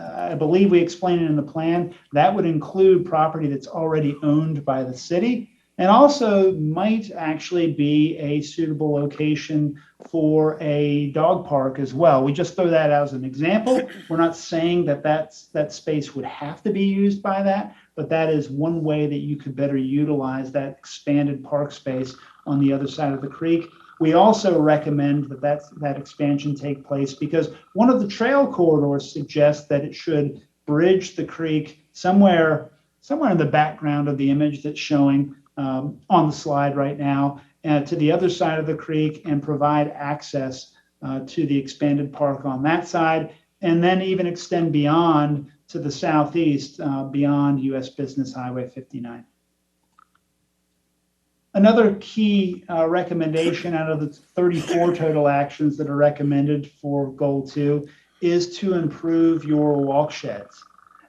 I believe we explained it in the plan. That would include property that's already owned by the city, and also might actually be a suitable location for a dog park as well. We just throw that out as an example. We're not saying that space would have to be used by that, but that is one way that you could better utilize that expanded park space on the other side of the creek. We also recommend that expansion take place because one of the trail corridors suggests that it should bridge the creek somewhere in the background of the image that's showing on the slide right now, to the other side of the creek and provide access to the expanded park on that side, and then even extend beyond to the southeast, beyond US Business Highway 59. Another key recommendation out of the 34 total actions that are recommended for Goal 2 is to improve your walk sheds.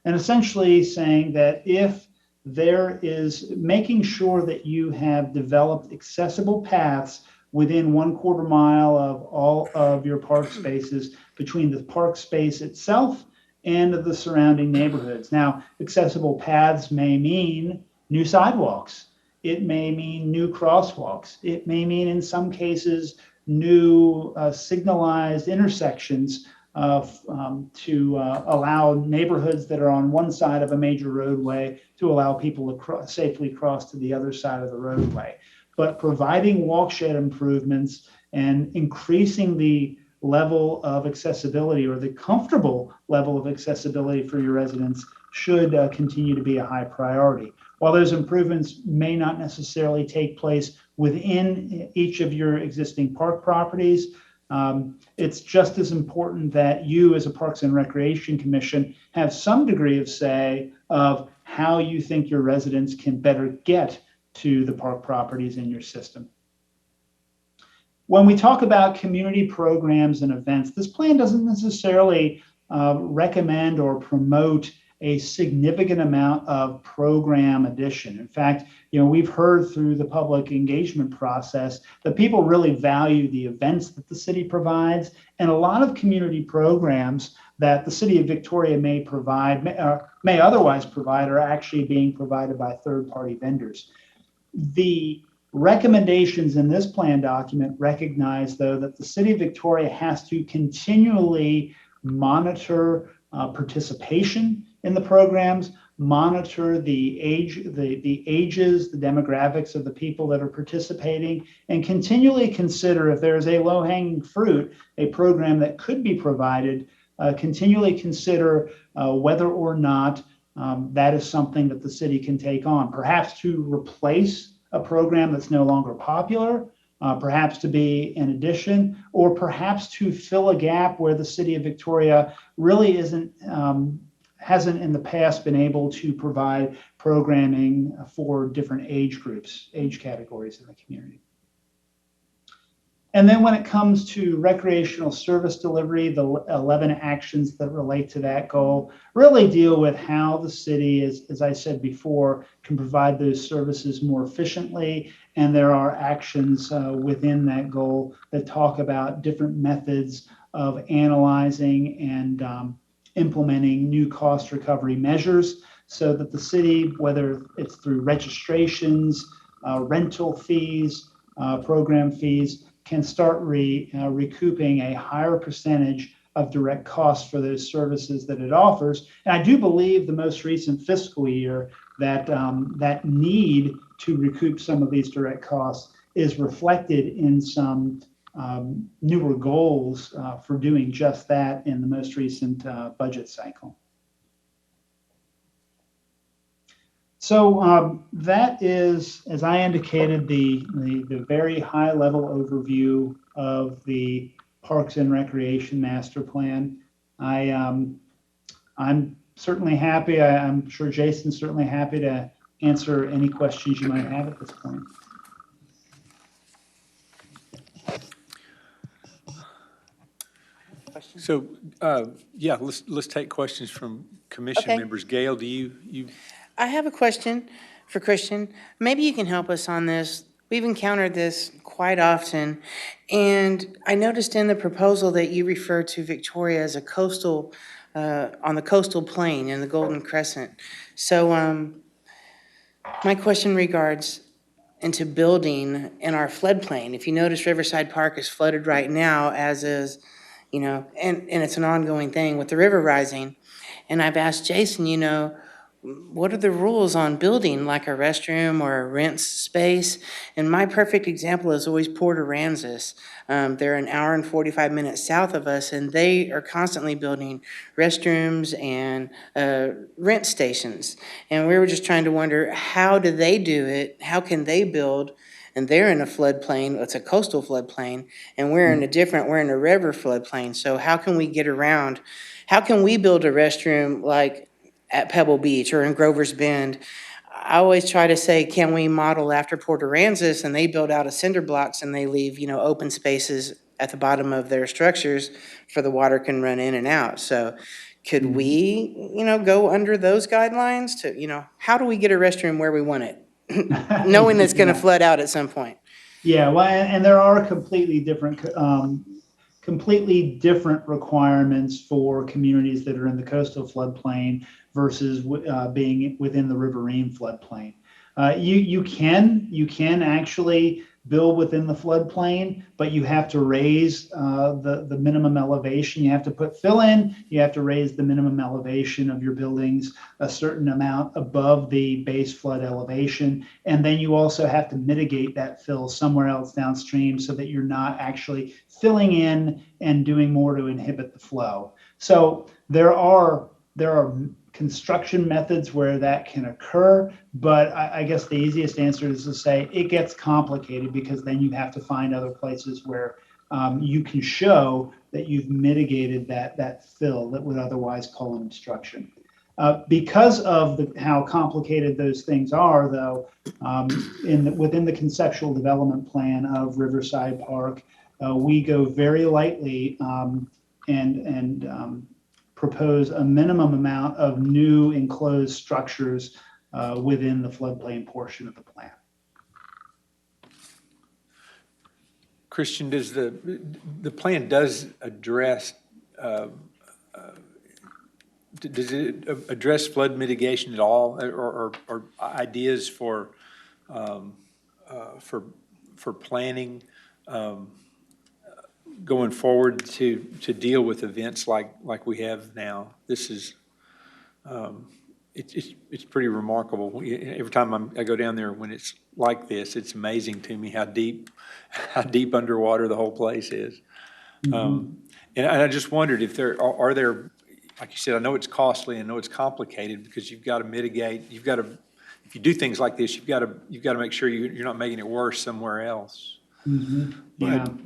And essentially saying that if there is making sure that you have developed accessible paths within 1/4 mile of all of your park spaces between the park space itself and the surrounding neighborhoods. Now, accessible paths may mean new sidewalks. It may mean new crosswalks. It may mean, in some cases, new signalized intersections to allow neighborhoods that are on one side of a major roadway to allow people to safely cross to the other side of the roadway. But providing walkshed improvements and increasing the level of accessibility, or the comfortable level of accessibility for your residents, should continue to be a high priority. While those improvements may not necessarily take place within each of your existing park properties, it's just as important that you, as a Parks and Recreation Commission, have some degree of say of how you think your residents can better get to the park properties in your system. When we talk about community programs and events, this plan doesn't necessarily recommend or promote a significant amount of program addition. In fact, we've heard through the public engagement process that people really value the events that the city provides, and a lot of community programs that the city of Victoria may provide, may otherwise provide, are actually being provided by third-party vendors. The recommendations in this plan document recognize, though, that the city of Victoria has to continually monitor participation in the programs, monitor the ages, the demographics of the people that are participating, and continually consider if there is a low-hanging fruit, a program that could be provided, continually consider whether or not that is something that the city can take on, perhaps to replace a program that's no longer popular, perhaps to be an addition, or perhaps to fill a gap where the city of Victoria really hasn't in the past been able to provide programming for different age groups, age categories in the community. And then when it comes to recreational service delivery, the 11 actions that relate to that goal really deal with how the city, as I said before, can provide those services more efficiently. And there are actions within that goal that talk about different methods of analyzing and implementing new cost recovery measures so that the city, whether it's through registrations, rental fees, program fees, can start recouping a higher percentage of direct costs for those services that it offers. And I do believe the most recent fiscal year that that need to recoup some of these direct costs is reflected in some newer goals for doing just that in the most recent budget cycle. So that is, as I indicated, the very high level overview of the Parks and Recreation Master Plan. I'm certainly happy. I'm sure Jason's certainly happy to answer any questions you might have at this point. So, yeah, let's take questions from commission Okay. members. Gail, do you? I have a question for Christian. Maybe you can help us on this. We've encountered this quite often, and I noticed in the proposal that you refer to Victoria as a coastal, on the coastal plain in the Golden Crescent. So my question regards into building in our floodplain. If you notice, Riverside Park is flooded right now, as is, you know, and it's an ongoing thing with the river rising. And I've asked Jason, you know, what are the rules on building like a restroom or a rent space? And my perfect example is always Port Aransas. They're an hour and 45 minutes south of us, and they are constantly building restrooms and rent stations. And we were just trying to wonder, how do they do it? How can they build? And they're in a floodplain, it's a coastal floodplain, and we're in a river floodplain. So how can we get around? How can we build a restroom like at Pebble Beach or in Grover's Bend? I always try to say, can we model after Port Aransas? And they build out of cinder blocks and they leave, you know, open spaces at the bottom of their structures for the water can run in and out. So could we, you know, go under those guidelines to, you know, how do we get a restroom where we want it? Knowing it's going to flood out at some point. Yeah, well, and there are completely different requirements for communities that are in the coastal floodplain versus being within the riverine floodplain. You can actually build within the floodplain, but you have to raise the minimum elevation. You have to put fill in. You have to raise the minimum elevation of your buildings a certain amount above the base flood elevation, and then you also have to mitigate that fill somewhere else downstream so that you're not actually filling in and doing more to inhibit the flow. So there are construction methods where that can occur, but I guess the easiest answer is to say it gets complicated because then you have to find other places where you can show that you've mitigated that fill that would otherwise cause an obstruction. Because of how complicated those things are, though, within the conceptual development plan of Riverside Park, we go very lightly and propose a minimum amount of new enclosed structures within the floodplain portion of the plan. Christian, does the plan does address does it address flood mitigation at all, or ideas for planning going forward to deal with events like we have now? This is it's pretty remarkable. Every time I go down there when it's like this, it's amazing to me how deep underwater the whole place is. And I just wondered if are there, like you said, I know it's costly, I know it's complicated because you've got to mitigate. You've got to, if you do things like this, you've got to make sure you're not making it worse somewhere else. Yeah.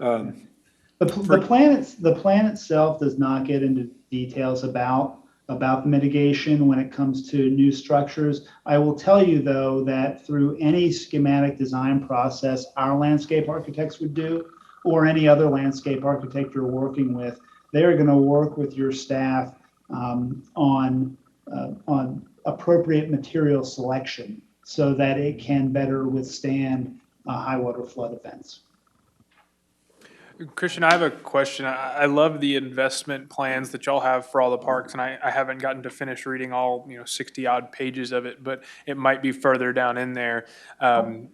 But, The plan itself does not get into details about the mitigation when it comes to new structures. I will tell you, though, that through any schematic design process our landscape architects would do, or any other landscape architect you're working with, they're going to work with your staff on appropriate material selection so that it can better withstand high water flood events. Christian, I have a question. I love the investment plans that y'all have for all the parks, and I haven't gotten to finish reading all, 60 odd pages of it, but it might be further down in there.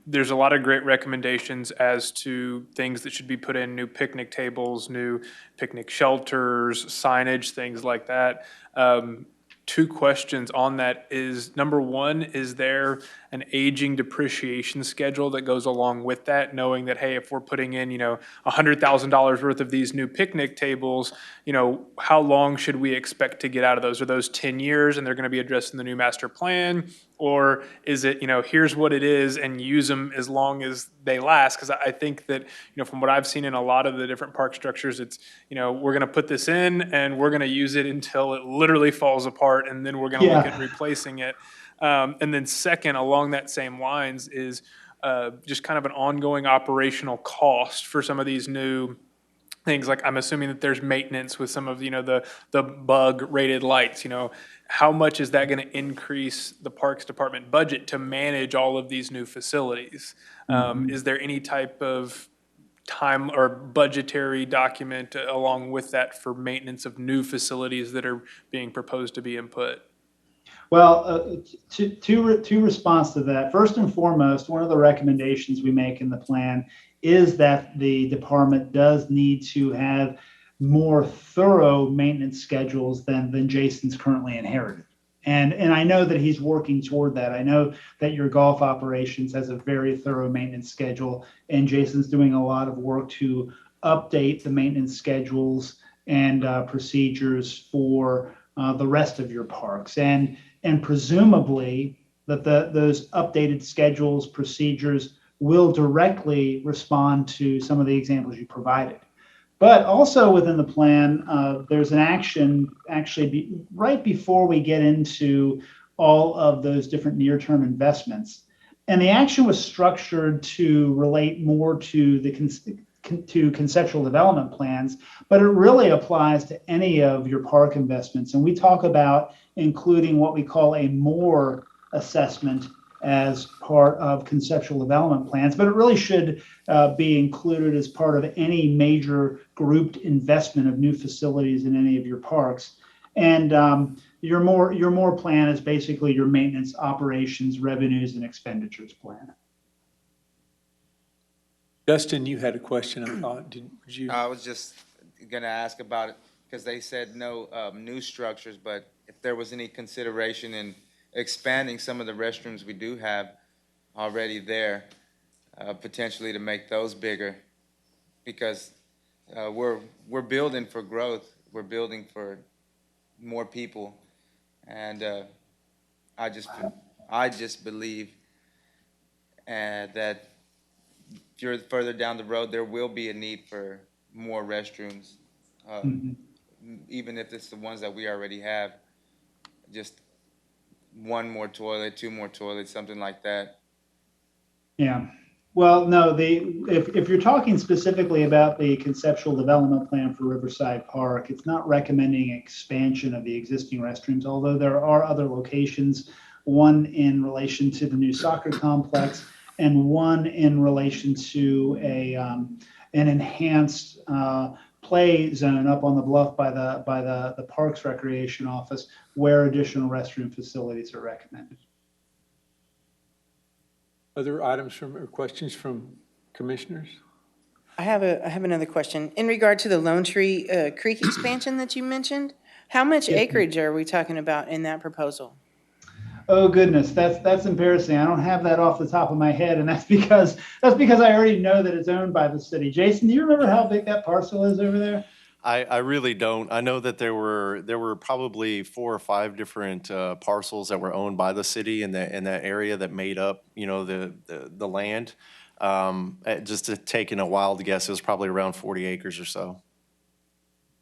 There's a lot of great recommendations as to things that should be put in, new picnic tables, new picnic shelters, signage, things like that. Two questions on that is, number one, is there an aging depreciation schedule that goes along with that, knowing that, hey, if we're putting in, $100,000 worth of these new picnic tables, how long should we expect to get out of those? Are those 10 years and they're going to be addressed in the new master plan? Or is it, here's what it is and use them as long as they last? Because I think that, from what I've seen in a lot of the different park structures, it's, we're going to put this in and we're going to use it until it literally falls apart, and then we're going to look at replacing it. And then second, along that same lines is just kind of an ongoing operational cost for some of these new things. Like, I'm assuming that there's maintenance with some of, the bug rated lights. How much is that going to increase the Parks Department budget to manage all of these new facilities? Is there any type of time or budgetary document along with that for maintenance of new facilities that are being proposed to be input? Well, two response to that. First and foremost, one of the recommendations we make in the plan is that the department does need to have more thorough maintenance schedules than Jason's currently inherited. And I know that he's working toward that. I know that your golf operations has a very thorough maintenance schedule, and Jason's doing a lot of work to update the maintenance schedules and procedures for the rest of your parks. And presumably that those updated schedules, procedures will directly respond to some of the examples you provided. But also within the plan, there's an action right before we get into all of those different near-term investments. And the action was structured to relate more to the conceptual development plans, but it really applies to any of your park investments. And we talk about including what we call a more assessment as part of conceptual development plans, but it really should be included as part of any major grouped investment of new facilities in any of your parks. And your more plan is basically your maintenance, operations, revenues, and expenditures plan. Justin, you had a question, I thought. Did you? I was just gonna ask about it, because they said no new structures, but if there was any consideration in expanding some of the restrooms we do have already there, potentially to make those bigger, because we're building for growth, we're building for more people, and I just believe that if you're further down the road, there will be a need for more restrooms, even if it's the ones that we already have. Just one more toilet, two more toilets, something like that. Yeah. Well, no, if you're talking specifically about the conceptual development plan for Riverside Park, it's not recommending expansion of the existing restrooms, although there are other locations, one in relation to the new soccer complex and one in relation to an enhanced play zone up on the bluff by the Parks Recreation Office, where additional restroom facilities are recommended. Other items or questions from commissioners? I have another question. In regard to the Lone Tree Creek expansion that you mentioned, how much acreage are we talking about in that proposal? Oh goodness, that's embarrassing. I don't have that off the top of my head, and that's because I already know that it's owned by the city. Jason, do you remember how big that parcel is over there? I really don't. I know that there were probably 4 or 5 different parcels that were owned by the city in that area that made up, the land. Just to take in a wild guess, it was probably around 40 acres or so.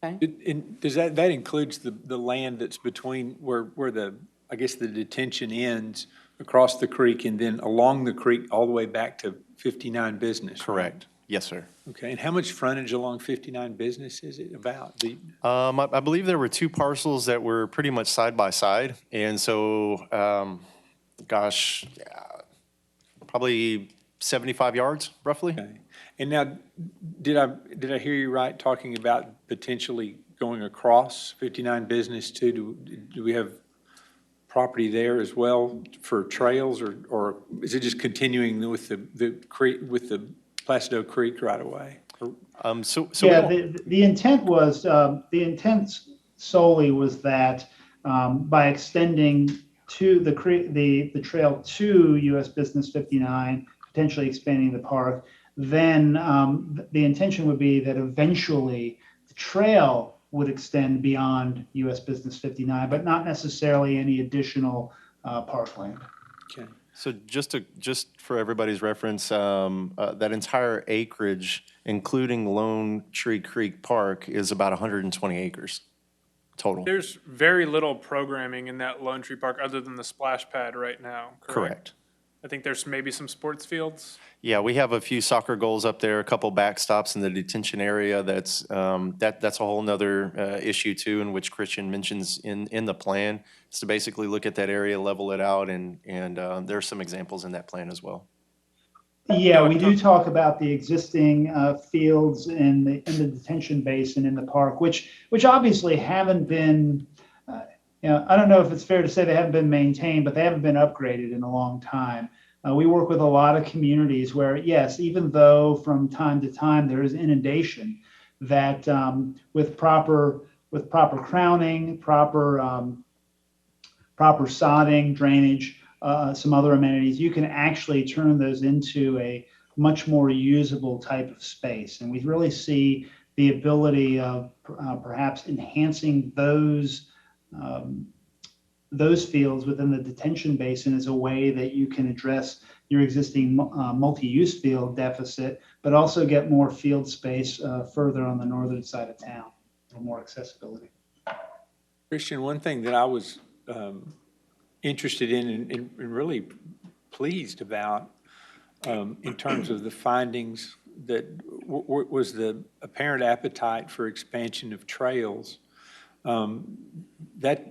Okay. Does that includes the land that's between where the detention ends across the creek and then along the creek all the way back to 59 Business? Correct. Yes, sir. Okay, and how much frontage along 59 Business is it about? I believe there were two parcels that were pretty much side by side, and so, gosh, probably 75 yards, roughly. Okay. And now, did I hear you right, talking about potentially going across 59 Business too? Do we have property there as well for trails, or is it just continuing with the creek, with the Placido Creek right away? So we Yeah, don't- the intent was, the intent solely was that by extending to the trail to US Business 59, potentially expanding the park, then the intention would be that eventually the trail would extend beyond US Business 59, but not necessarily any additional parkland. Okay. So just for everybody's reference, that entire acreage, including Lone Tree Creek Park, is about 120 acres total. There's very little programming in that Lone Tree Park other than the splash pad right now, correct? Correct. I think there's maybe some sports fields. Yeah, we have a few soccer goals up there, a couple backstops in the detention area. That's a whole nother issue too, in which Christian mentions in the plan. Is to basically look at that area, level it out, and there are some examples in that plan as well. Yeah, we do talk about the existing fields in the detention basin in the park, which obviously haven't been, I don't know if it's fair to say they haven't been maintained, but they haven't been upgraded in a long time. We work with a lot of communities where, yes, even though from time to time there is inundation, that with proper crowning, proper sodding, drainage, some other amenities, you can actually turn those into a much more usable type of space. And we really see the ability of perhaps enhancing those fields within the detention basin as a way that you can address your existing multi-use field deficit, but also get more field space further on the northern side of town, for more accessibility. Christian, one thing that I was interested in and really pleased about in terms of the findings that was the apparent appetite for expansion of trails. That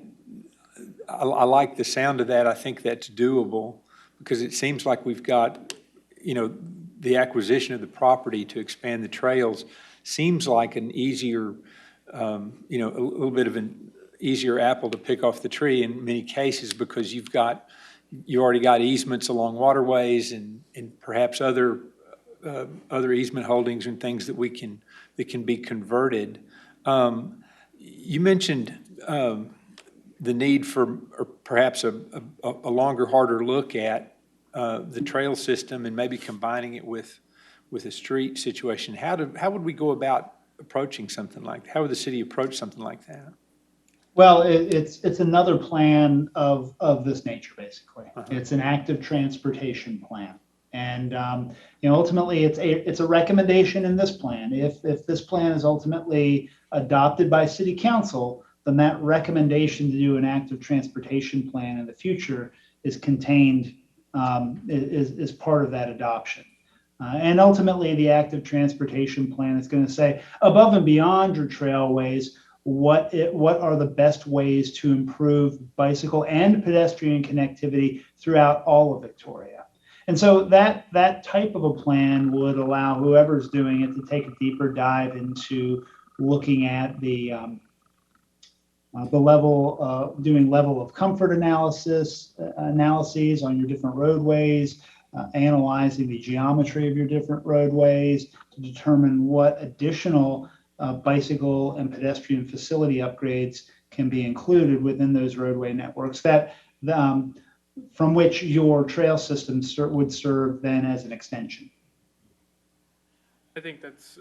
I like the sound of that. I think that's doable because it seems like we've got, the acquisition of the property to expand the trails seems like an easier, a little bit of an easier apple to pick off the tree in many cases because you already got easements along waterways and perhaps other easement holdings and things that can be converted. You mentioned the need for perhaps a longer, harder look at the trail system and maybe combining it with a street situation. How would we go about approaching something like that? How would the city approach something like that? Well, it's another plan of this nature, basically. Uh-huh. It's an active transportation plan. And ultimately, it's a recommendation in this plan. If this plan is ultimately adopted by city council, then that recommendation to do an active transportation plan in the future is contained, is part of that adoption. And ultimately, the active transportation plan is going to say, above and beyond your trailways, what are the best ways to improve bicycle and pedestrian connectivity throughout all of Victoria. And so that type of a plan would allow whoever's doing it to take a deeper dive into looking at the level, doing level of comfort analyses on your different roadways, analyzing the geometry of your different roadways to determine what additional bicycle and pedestrian facility upgrades can be included within those roadway networks that from which your trail system would serve then as an extension. I think that's,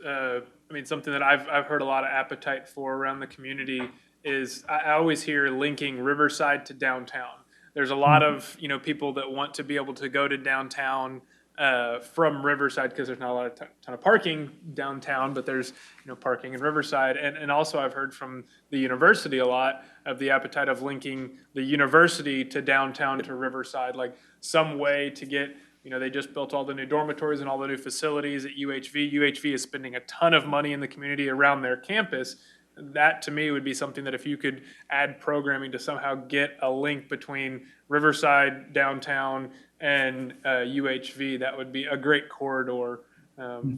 something that I've heard a lot of appetite for around the community is I always hear linking Riverside to downtown. There's a lot of, people that want to be able to go to downtown from Riverside because there's not a lot of ton of parking downtown, but there's, parking in Riverside. And also I've heard from the university a lot of the appetite of linking the university to downtown to Riverside, like some way to get You know, they just built all the new dormitories and all the new facilities at UHV. UHV is spending a ton of money in the community around their campus. That, to me, would be something that if you could add programming to somehow get a link between Riverside, downtown, and UHV, that would be a great corridor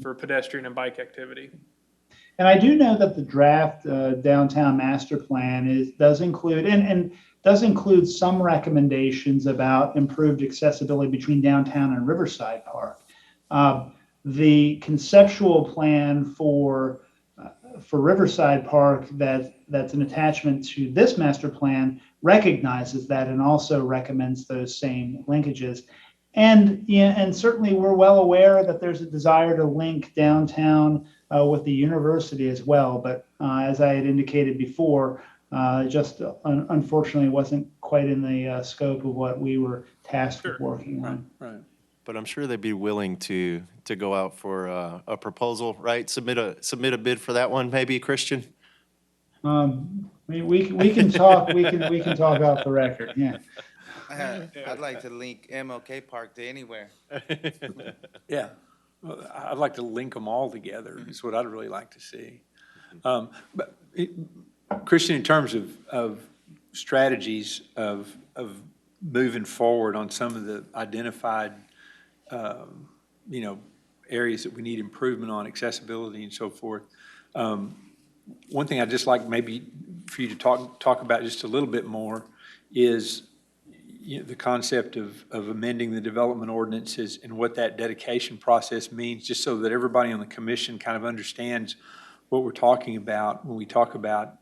for pedestrian and bike activity. And I do know that the draft downtown master plan does include some recommendations about improved accessibility between downtown and Riverside Park. The conceptual plan for Riverside Park that's an attachment to this master plan recognizes that and also recommends those same linkages. And certainly we're well aware that there's a desire to link downtown with the university as well. But as I had indicated before, just unfortunately wasn't quite in the scope of what we were tasked with working on. Right. But I'm sure they'd be willing to go out for a proposal, right? Submit a bid for that one, maybe, Christian? We can talk, we can talk off the record, yeah. I'd like to link MLK Park to anywhere. Yeah. Well, I'd like to link them all together, is what I'd really like to see. Christian, in terms of strategies of moving forward on some of the identified, areas that we need improvement on, accessibility and so forth, one thing I'd just like maybe for you to talk about just a little bit more is the concept of amending the development ordinances and what that dedication process means, just so that everybody on the commission kind of understands what we're talking about when we talk about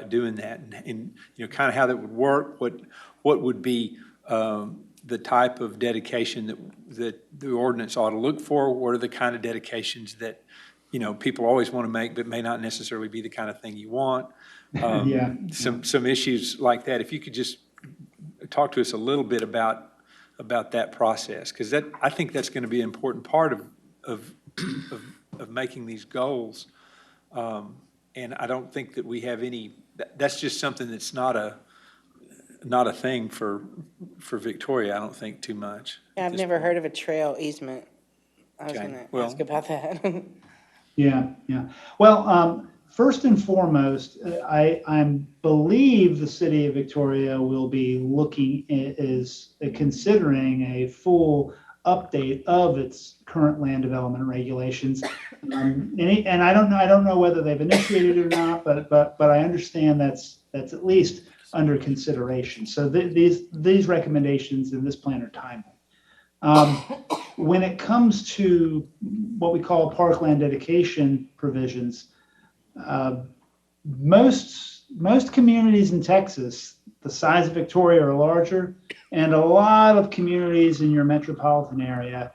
doing that, and kind of how that would work, what would be the type of dedication that the ordinance ought to look for, what are the kind of dedications that people always want to make but may not necessarily be the kind of thing you want. Some issues like that. If you could just talk to us a little bit about that process, because I think that's going to be an important part of making these goals. And I don't think that we have any. That's just something that's not a thing for Victoria. I don't think too much. Yeah, I've never heard of a trail easement. I was Okay, going to well- ask about that. Yeah. Well, first and foremost, I believe the city of Victoria will be considering a full update of its current land development regulations. And I don't know whether they've initiated it or not, but I understand that's at least under consideration. So these recommendations in this plan are timely. When it comes to what we call Parkland Dedication provisions, most communities in Texas, the size of Victoria, are larger, and a lot of communities in your metropolitan area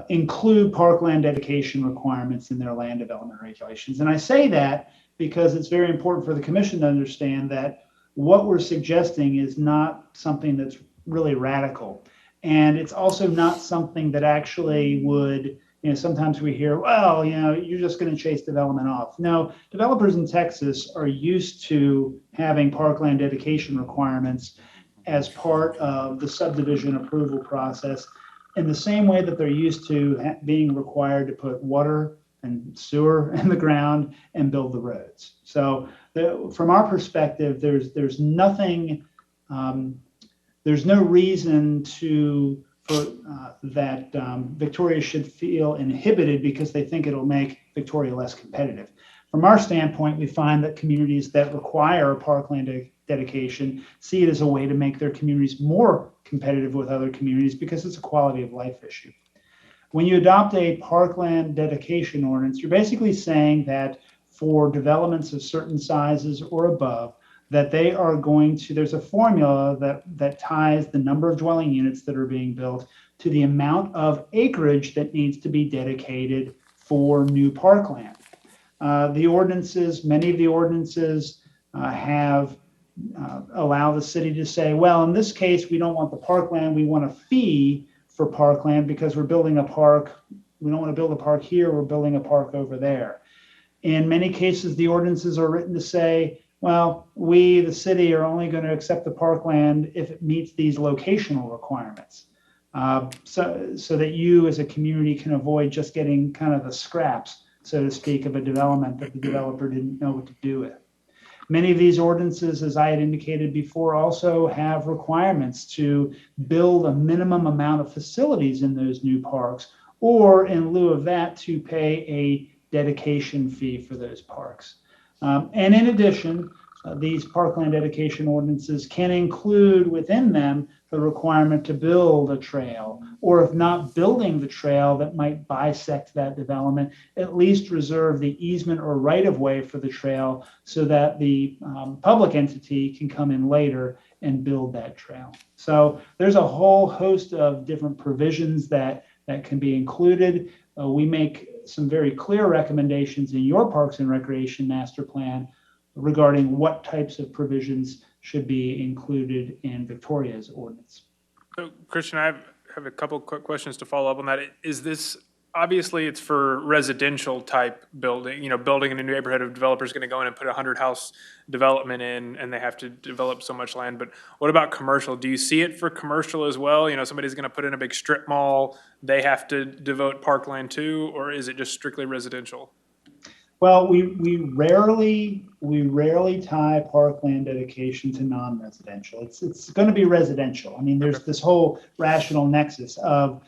include Parkland Dedication requirements in their land development regulations. And I say that because it's very important for the commission to understand that what we're suggesting is not something that's really radical. And it's also not something that actually would, sometimes we hear, well, you're just going to chase development off. No, developers in Texas are used to having Parkland Dedication requirements as part of the subdivision approval process, in the same way that they're used to being required to put water and sewer in the ground and build the roads. So from our perspective, there's nothing, there's no reason that Victoria should feel inhibited because they think it'll make Victoria less competitive. From our standpoint, we find that communities that require Parkland Dedication see it as a way to make their communities more competitive with other communities because it's a quality of life issue. When you adopt a Parkland Dedication ordinance, you're basically saying that for developments of certain sizes or above, that they are going to, there's a formula that ties the number of dwelling units that are being built to the amount of acreage that needs to be dedicated for new parkland. Many of the ordinances allow the city to say, well, in this case, we don't want the parkland, we want a fee for parkland because we're building a park. We don't want to build a park here, we're building a park over there. In many cases, the ordinances are written to say, well, the city, are only going to accept the parkland if it meets these locational requirements. so that you as a community can avoid just getting kind of the scraps, so to speak, of a development that the developer didn't know what to do with. Many of these ordinances, as I had indicated before, also have requirements to build a minimum amount of facilities in those new parks, or in lieu of that, to pay a dedication fee for those parks. And in addition, these Parkland Dedication ordinances can include within them the requirement to build a trail, or if not building the trail that might bisect that development, at least reserve the easement or right-of-way for the trail so that the public entity can come in later and build that trail. So there's a whole host of different provisions that can be included. We make some very clear recommendations in your Parks and Recreation Master Plan regarding what types of provisions should be included in Victoria's ordinance. So Christian, I have a couple quick questions to follow up on that. Is this, obviously it's for residential type building, building in a neighborhood of developers going to go in and put 100-house development in, and they have to develop so much land. But what about commercial? Do you see it for commercial as well? Somebody's going to put in a big strip mall, they have to devote parkland to, or is it just strictly residential? Well, we rarely tie parkland dedication to non-residential. It's going to be residential. I mean, there's this whole rational nexus of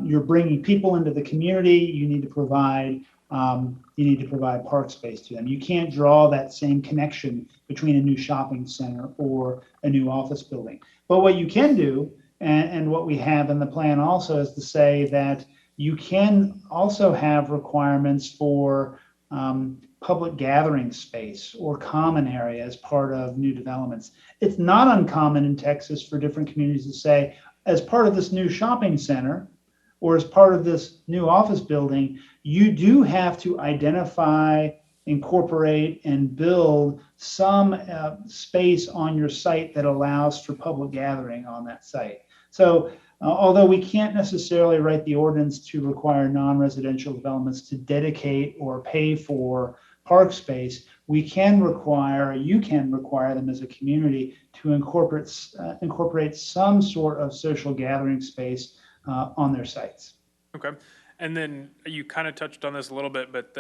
you're bringing people into the community. You need to provide park space to them. You can't draw that same connection between a new shopping center or a new office building. But what you can do, and what we have in the plan also, is to say that you can also have requirements for public gathering space or common area as part of new developments. It's not uncommon in Texas for different communities to say, as part of this new shopping center or as part of this new office building, you do have to identify, incorporate, and build some space on your site that allows for public gathering on that site. So although we can't necessarily write the ordinance to require non-residential developments to dedicate or pay for park space, you can require them as a community to incorporate some sort of social gathering space on their sites. Okay. And then you kind of touched on this a little bit, but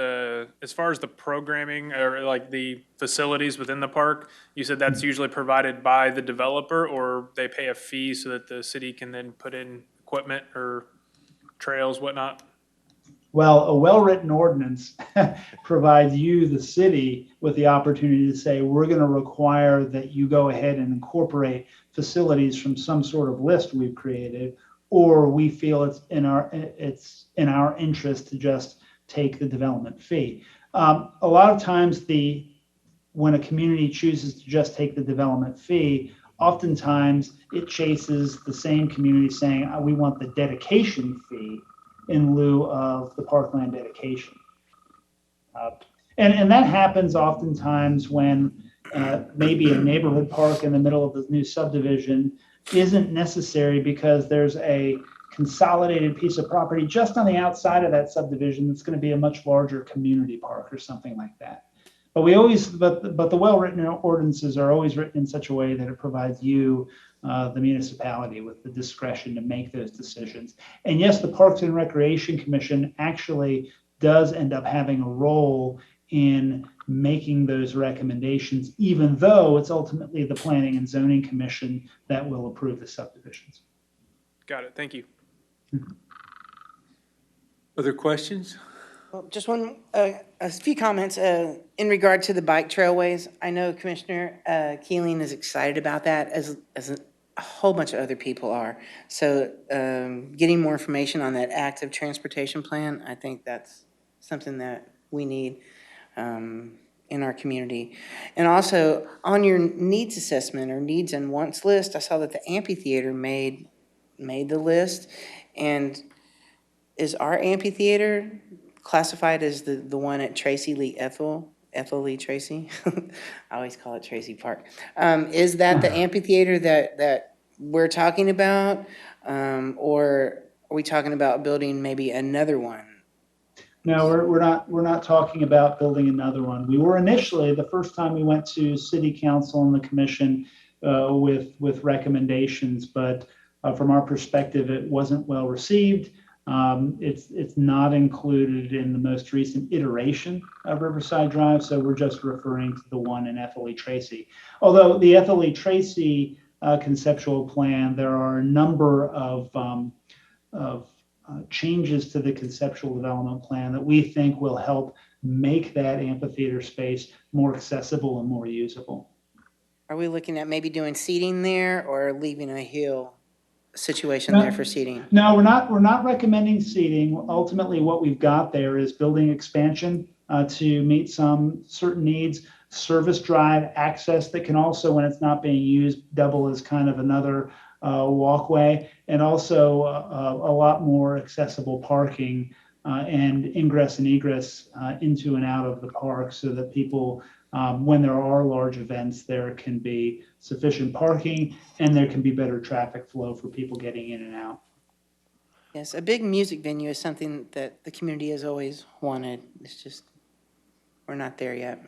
as far as the programming or like the facilities within the park, you said that's usually provided by the developer, or they pay a fee so that the city can then put in equipment or trails, whatnot? Well, a well-written ordinance provides you, the city, with the opportunity to say, we're going to require that you go ahead and incorporate facilities from some sort of list we've created, or we feel it's in our interest to just take the development fee. A lot of times when a community chooses to just take the development fee, oftentimes it chases the same community saying, we want the dedication fee in lieu of the parkland dedication. And that happens oftentimes when maybe a neighborhood park in the middle of the new subdivision isn't necessary because there's a consolidated piece of property just on the outside of that subdivision that's going to be a much larger community park or something like that. But the well-written ordinances are always written in such a way that it provides you, the municipality, with the discretion to make those decisions. And yes, the Parks and Recreation Commission actually does end up having a role in making those recommendations, even though it's ultimately the Planning and Zoning Commission that will approve the subdivisions. Got it. Thank you. Other questions? Well, just a few comments in regard to the bike trailways. I know Commissioner Keeling is excited about that, as a whole bunch of other people are. So getting more information on that active transportation plan, I think that's something that we need in our community. And also, on your needs assessment or needs and wants list, I saw that the amphitheater made the list. And is our amphitheater classified as the one at Tracy Lee Ethel Lee Tracy? I always call it Tracy Park. Is that the amphitheater that we're talking about? Or are we talking about building maybe another one? No, we're not talking about building another one. We were initially, the first time we went to City Council and the Commission with recommendations, but From our perspective, it wasn't well received. It's not included in the most recent iteration of Riverside Drive, so we're just referring to the one in Athy Trail. Although the Athy Trail conceptual plan, there are a number of changes to the conceptual development plan that we think will help make that amphitheater space more accessible and more usable. Are we looking at maybe doing seating there or leaving a hill situation there for seating? No, we're not recommending seating. Ultimately, what we've got there is building expansion to meet some certain needs, service drive access that can also, when it's not being used, double as kind of another walkway, and also a lot more accessible parking and ingress and egress into and out of the park so that people, when there are large events, there can be sufficient parking and there can be better traffic flow for people getting in and out. Yes, a big music venue is something that the community has always wanted. It's just, we're not there yet.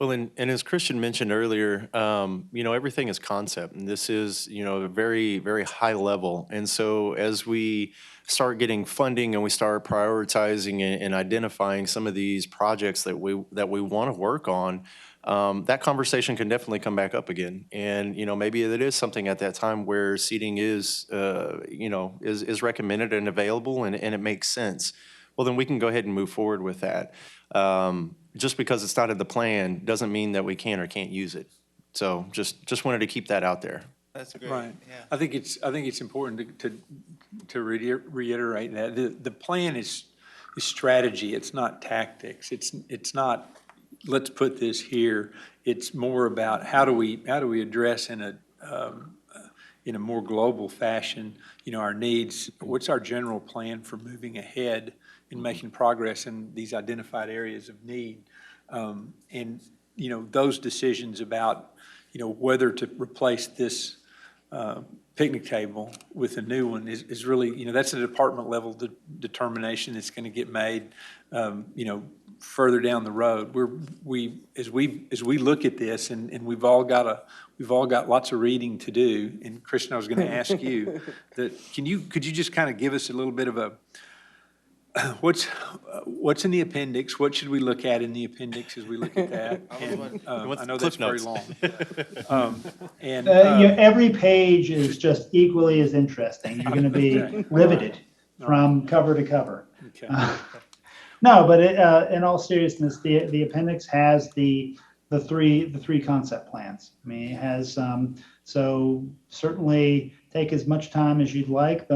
Well, and as Christian mentioned earlier, everything is concept, and this is, a very, very high level. And so as we start getting funding and we start prioritizing and identifying some of these projects that we want to work on, that conversation can definitely come back up again. And, maybe it is something at that time where seating is recommended and available and it makes sense. Well, then we can go ahead and move forward with that. Just because it's not in the plan doesn't mean that we can or can't use it. So just wanted to keep that out there. That's great. Right. Yeah. I think it's important to reiterate that the plan is strategy. It's not tactics. It's not let's put this here. It's more about how do we address in a more global fashion, our needs. What's our general plan for moving ahead and making progress in these identified areas of need? And those decisions about whether to replace this picnic table with a new one is really, that's a department level determination that's going to get made, further down the road. As we look at this, and we've all got lots of reading to do. And Christian, I was going to ask you that could you just kind of give us a little bit of a what's in the appendix? What should we look at in the appendix as we look at that? And, I know that's very long. Every page is just equally as interesting. You're going to be riveted from cover to cover. Okay. No, but in all seriousness, the appendix has the three concept plans. I mean, it has so certainly take as much time as you'd like.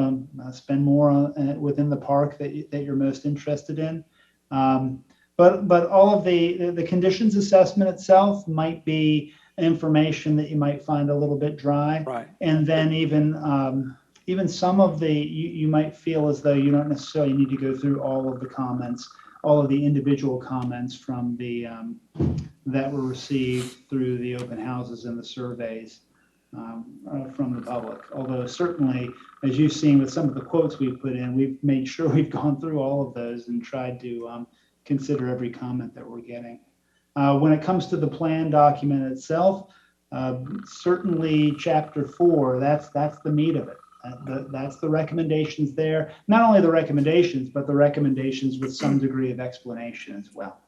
Spend more within the park that you're most interested in. But all of the conditions assessment itself might be information that you might find a little bit dry. Right. And then even some of you might feel as though you don't necessarily need to go through all of the comments, all of the individual comments from that were received through the open houses and the surveys from the public. Although certainly, as you've seen with some of the quotes we've put in, we've made sure we've gone through all of those and tried to consider every comment that we're getting. When it comes to the plan document itself, certainly Chapter 4, that's the meat of it. That's the recommendations there. Not only the recommendations, but the recommendations with some degree of explanation as well.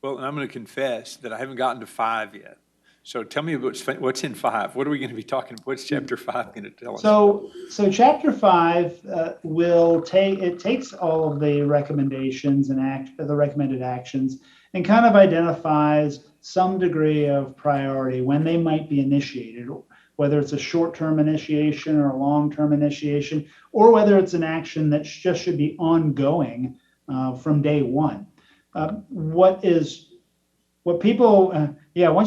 Well, and I'm going to confess that I haven't gotten to 5 yet. So tell me what's in 5. What are we going to be talking? What's Chapter 5 going to tell us? So Chapter 5 takes all of the recommendations and the recommended actions and kind of identifies some degree of priority when they might be initiated, whether it's a short-term initiation or a long-term initiation, or whether it's an action that just should be ongoing from day one. Once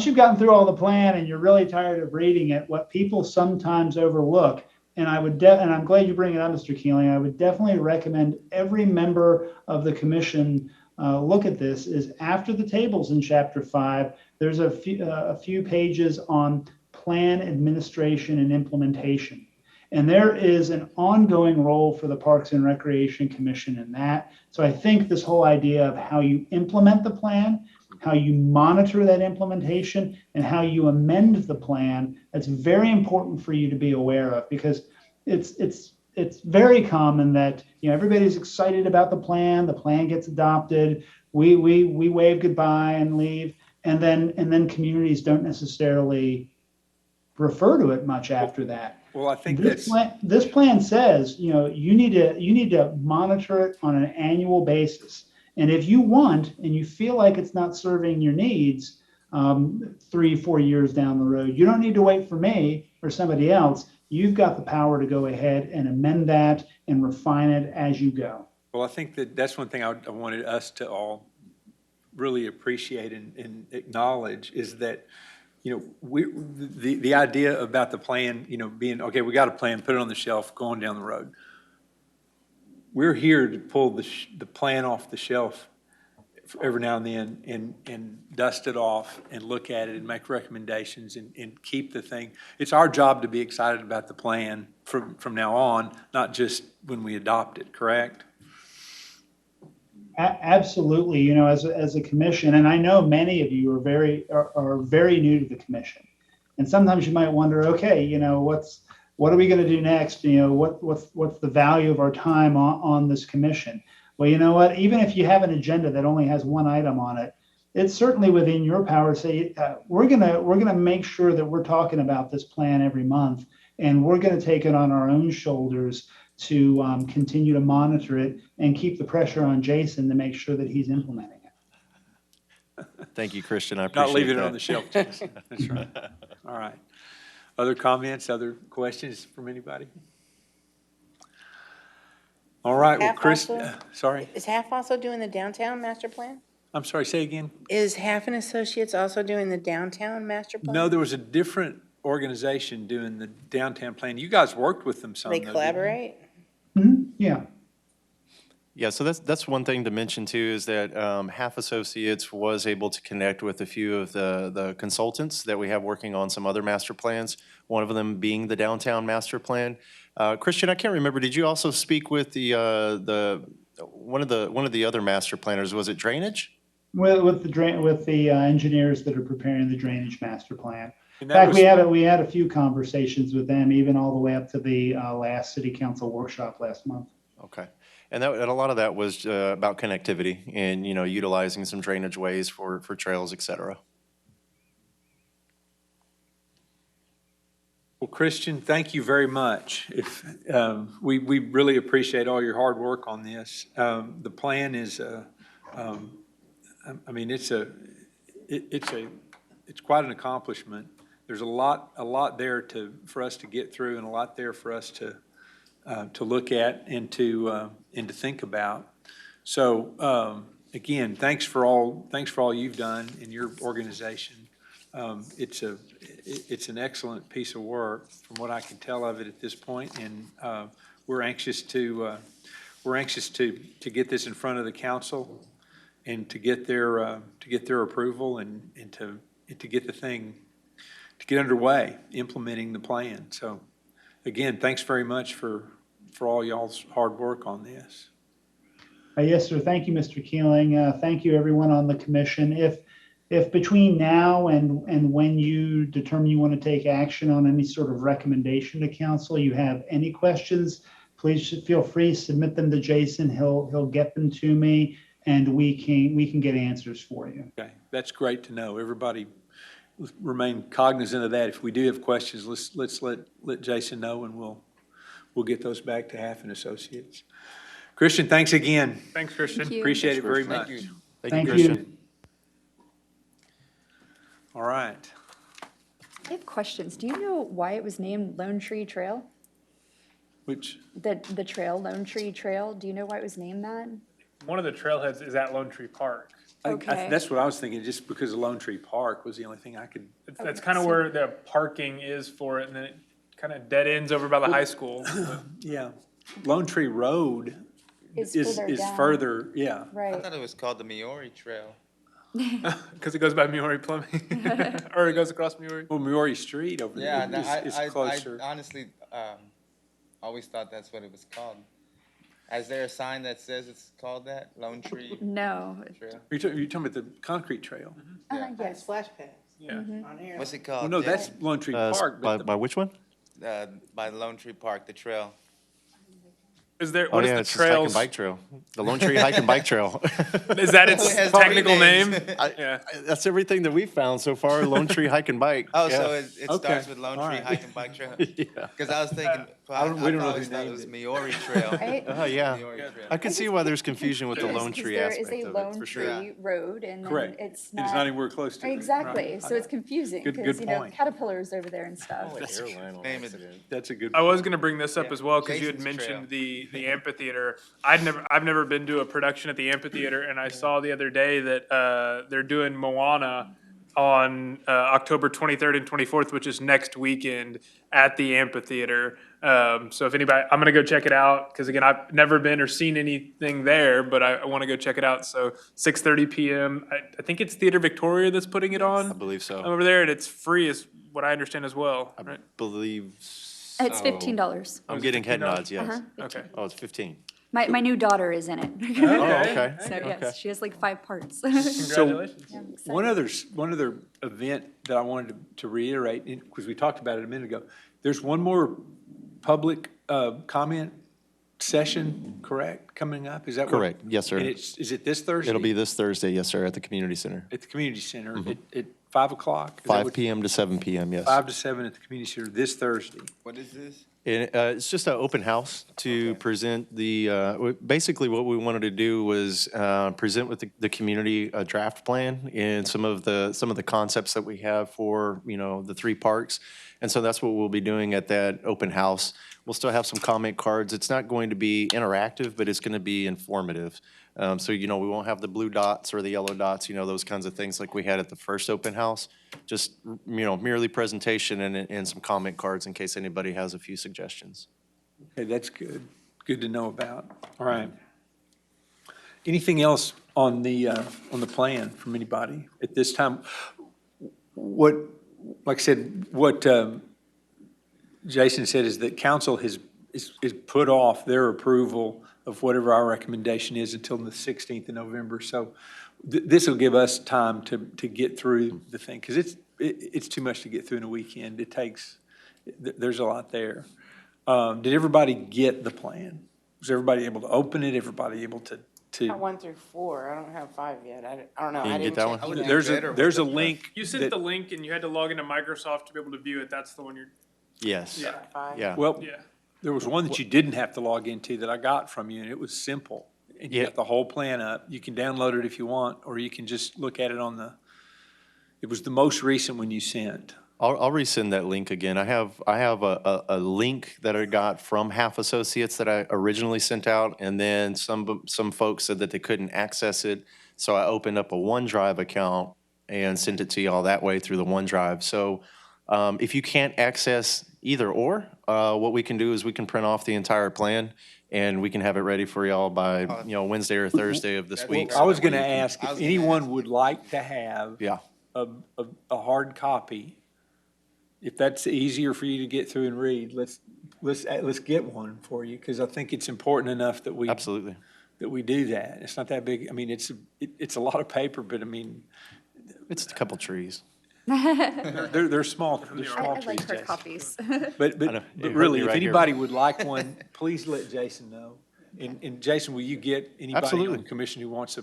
you've gotten through all the plan and you're really tired of reading it, what people sometimes overlook, and I'm glad you bring it up, Mr. Keeling, I would definitely recommend every member of the commission look at this, is after the tables in Chapter 5, there's a few pages on plan administration and implementation. And there is an ongoing role for the Parks and Recreation Commission in that. So I think this whole idea of how you implement the plan, how you monitor that implementation, and how you amend the plan, that's very important for you to be aware of, because it's very common that, everybody's excited about the plan gets adopted, we wave goodbye and leave, and then communities don't necessarily refer to it much after that. Well, I think that's, This plan says, you need to monitor it on an annual basis. And if you want, and you feel like it's not serving your needs, 3-4 years down the road, you don't need to wait for me or somebody else. You've got the power to go ahead and amend that and refine it as you go. well, I think that's one thing I wanted us to all really appreciate and acknowledge is that, the idea about the plan, being, okay, we got a plan, put it on the shelf, going down the road. We're here to pull the plan off the shelf every now and then and dust it off and look at it and make recommendations and keep the thing. It's our job to be excited about the plan from now on, not just when we adopt it, correct? Absolutely. As a commission, and I know many of you are very new to the commission. And sometimes you might wonder, okay, what are we going to do next? What's the value of our time on this commission? Well, you know what? Even if you have an agenda that only has one item on it, it's certainly within your power to say, we're gonna make sure that we're talking about this plan every month, and we're going to take it on our own shoulders to continue to monitor it and keep the pressure on Jason to make sure that he's implementing it. Thank you, Christian. I appreciate Not leaving it that. on the shelf, Jason. That's right. All right. Other comments, other questions from anybody? All right, well, Halff Chris, also? sorry, Is Halff also doing the downtown master plan? I'm sorry, say again? Is Halff and Associates also doing the downtown master plan? No, there was a different organization doing the downtown plan. You guys worked with them some, They though, didn't you? collaborate? Yeah. Yeah, so that's one thing to mention too, is that Halff Associates was able to connect with a few of the consultants that we have working on some other master plans, one of them being the downtown master plan. Christian, I can't remember, did you also speak with one of the other master planners, was it drainage? With the engineers that are preparing the drainage master plan. And In that fact, was- we had a few conversations with them, even all the way up to the last city council workshop last month. Okay. And a lot of that was about connectivity and, utilizing some drainage ways for trails, et cetera. Well, Christian, thank you very much. We really appreciate all your hard work on this. The plan is, it's quite an accomplishment. There's a lot there for us to get through, and a lot there for us to look at and to think about. So again, thanks for all you've done in your organization. It's an excellent piece of work from what I can tell of it at this point, and we're anxious to get this in front of the council and to get their approval and to get the thing to get underway, implementing the plan. So again, thanks very much for all y'all's hard work on this. Yes, sir. Thank you, Mr. Keeling. Thank you, everyone on the commission. If between now and when you determine you want to take action on any sort of recommendation to council, you have any questions, please feel free to submit them to Jason. He'll get them to me, and we can get answers for you. Okay, that's great to know. Everybody remain cognizant of that. If we do have questions, let's let Jason know, and we'll get those back to Halff and Associates. Christian, thanks again. Thanks, Christian. Thank you. Appreciate it very Thank much. you. Thank you. Christian. All right. I have questions. Do you know why it was named Lone Tree Trail? Which, The trail, Lone Tree Trail, do you know why it was named that? One of the trailheads is at Lone Tree Park. Okay. that's what I was thinking, just because of Lone Tree Park was the only thing I could, That's kind of where the parking is for it, and then it kind of dead ends over by the high school. yeah. Lone Tree Road Is is further down. further, yeah. I Right. thought it was called the Miori Trail. Because it goes by Miori Plumbing, or it goes across Miori. Well, Miori Street over Yeah, there is closer. I honestly always thought that's what it was called. Is there a sign that says it's called that, Lone Tree No. Trail? You're talking about the concrete trail? Yeah. Yes, splash pads Yeah. on here. What's it called? Well, no, Jay? that's Lone Tree Park, but By which one? by Lone Tree Park, the trail. Is there, Oh, what is yeah, the it's just hike and trails? bike trail. The Lone Tree Hike and Bike Trail. Is that its It has three technical names. name? Yeah. That's everything that we've found so far, Lone Tree Hike and Bike. Oh, Yeah. so it Okay, starts with Lone all Tree right. Hike and Bike Trail? Yeah. Because I was thinking, we I don't know always who thought it named was it. Maori Trail. Right? Yeah. Maori Trail. I can see why there's confusion with the Because Lone Tree there aspect is a of it, Lone for sure. Tree road and then Correct. it's And it's not not. anywhere close to it. Exactly, Right. so it's confusing Good- because, good you know, point. caterpillars over there and stuff. Name it. That's a good. I was gonna bring this up as well, because you had Jason's mentioned the amphitheater. I've never been to a production at the amphitheater, and I saw the other day that they're doing Moana on October 23rd and 24th, which is next weekend at the amphitheater. So if anybody, I'm gonna go check it out, because again, I've never been or seen anything there, but I want to go check it out. So 6:30 p.m. I think it's Theater Victoria that's putting it on. I believe so. Over there, and it's free, is what I understand as well, right? Believe It's so. $15. I'm getting head $15? nods, yes. Uh-huh. Okay. Oh, it's 15. My new daughter is in it. Oh, okay. So Okay. yes, she has like 5 parts. Congratulations. Yeah, I'm excited. One other event that I wanted to reiterate, because we talked about it a minute ago. There's one more public comment session, correct, coming up? Is that what? Correct. Yes, sir. And is it this Thursday? It'll be this Thursday, yes, sir, at the community center. At the community center at 5 o'clock? Is that 5 what- PM to 7 PM, yes. 5 to 7 at the community center this Thursday. What is this? It's just an open house to present basically what we wanted to do was present with the community a draft plan and some of the concepts that we have for, the 3 parks. And so that's what we'll be doing at that open house. We'll still have some comment cards. It's not going to be interactive, but it's going to be informative. So, we won't have the blue dots or the yellow dots, those kinds of things like we had at the first open house. Just, merely presentation and some comment cards in case anybody has a few suggestions. Okay, that's good. Good to know about. All right. Anything else on the plan from anybody at this time? Like I said, what Jason said is that council is put off their approval of whatever our recommendation is until the 16th of November. So this will give us time to get through the thing, because it's too much to get through in a weekend. There's a lot there. Did everybody get the plan? Was everybody able to open it? Everybody able to? I 1 through 4. I don't have 5 yet. I don't know. You I didn't didn't get that check one? email. There's a link. You sent that- the link and you had to log into Microsoft to be able to view it. That's the one you're, Yes. Yeah. 5. Yeah. Well, yeah. there was one that you didn't have to log into that I got from you, and it was simple. And you Yeah. got the whole plan up. You can download it if you want, or you can just look at it it was the most recent one you sent. I'll resend that link again. I have a link that I got from Halff Associates that I originally sent out, and then some folks said that they couldn't access it, so I opened up a OneDrive account and sent it to y'all that way through the OneDrive. So if you can't access either or, what we can do is we can print off the entire plan, and we can have it ready for y'all by Wednesday or Thursday of this week. I was going to ask if anyone would like to have Yeah. a hard copy. If that's easier for you to get through and read, let's get one for you, because I think it's important enough that we Absolutely. do that. It's not that big. I mean, it's a lot of paper, but I mean, It's a couple trees. they're small. They're small I like trees, her Jason. copies. But I know. It hurt really, me if right here. anybody would like one, please let Jason know. And Jason, will you get anybody on Absolutely. the commission who wants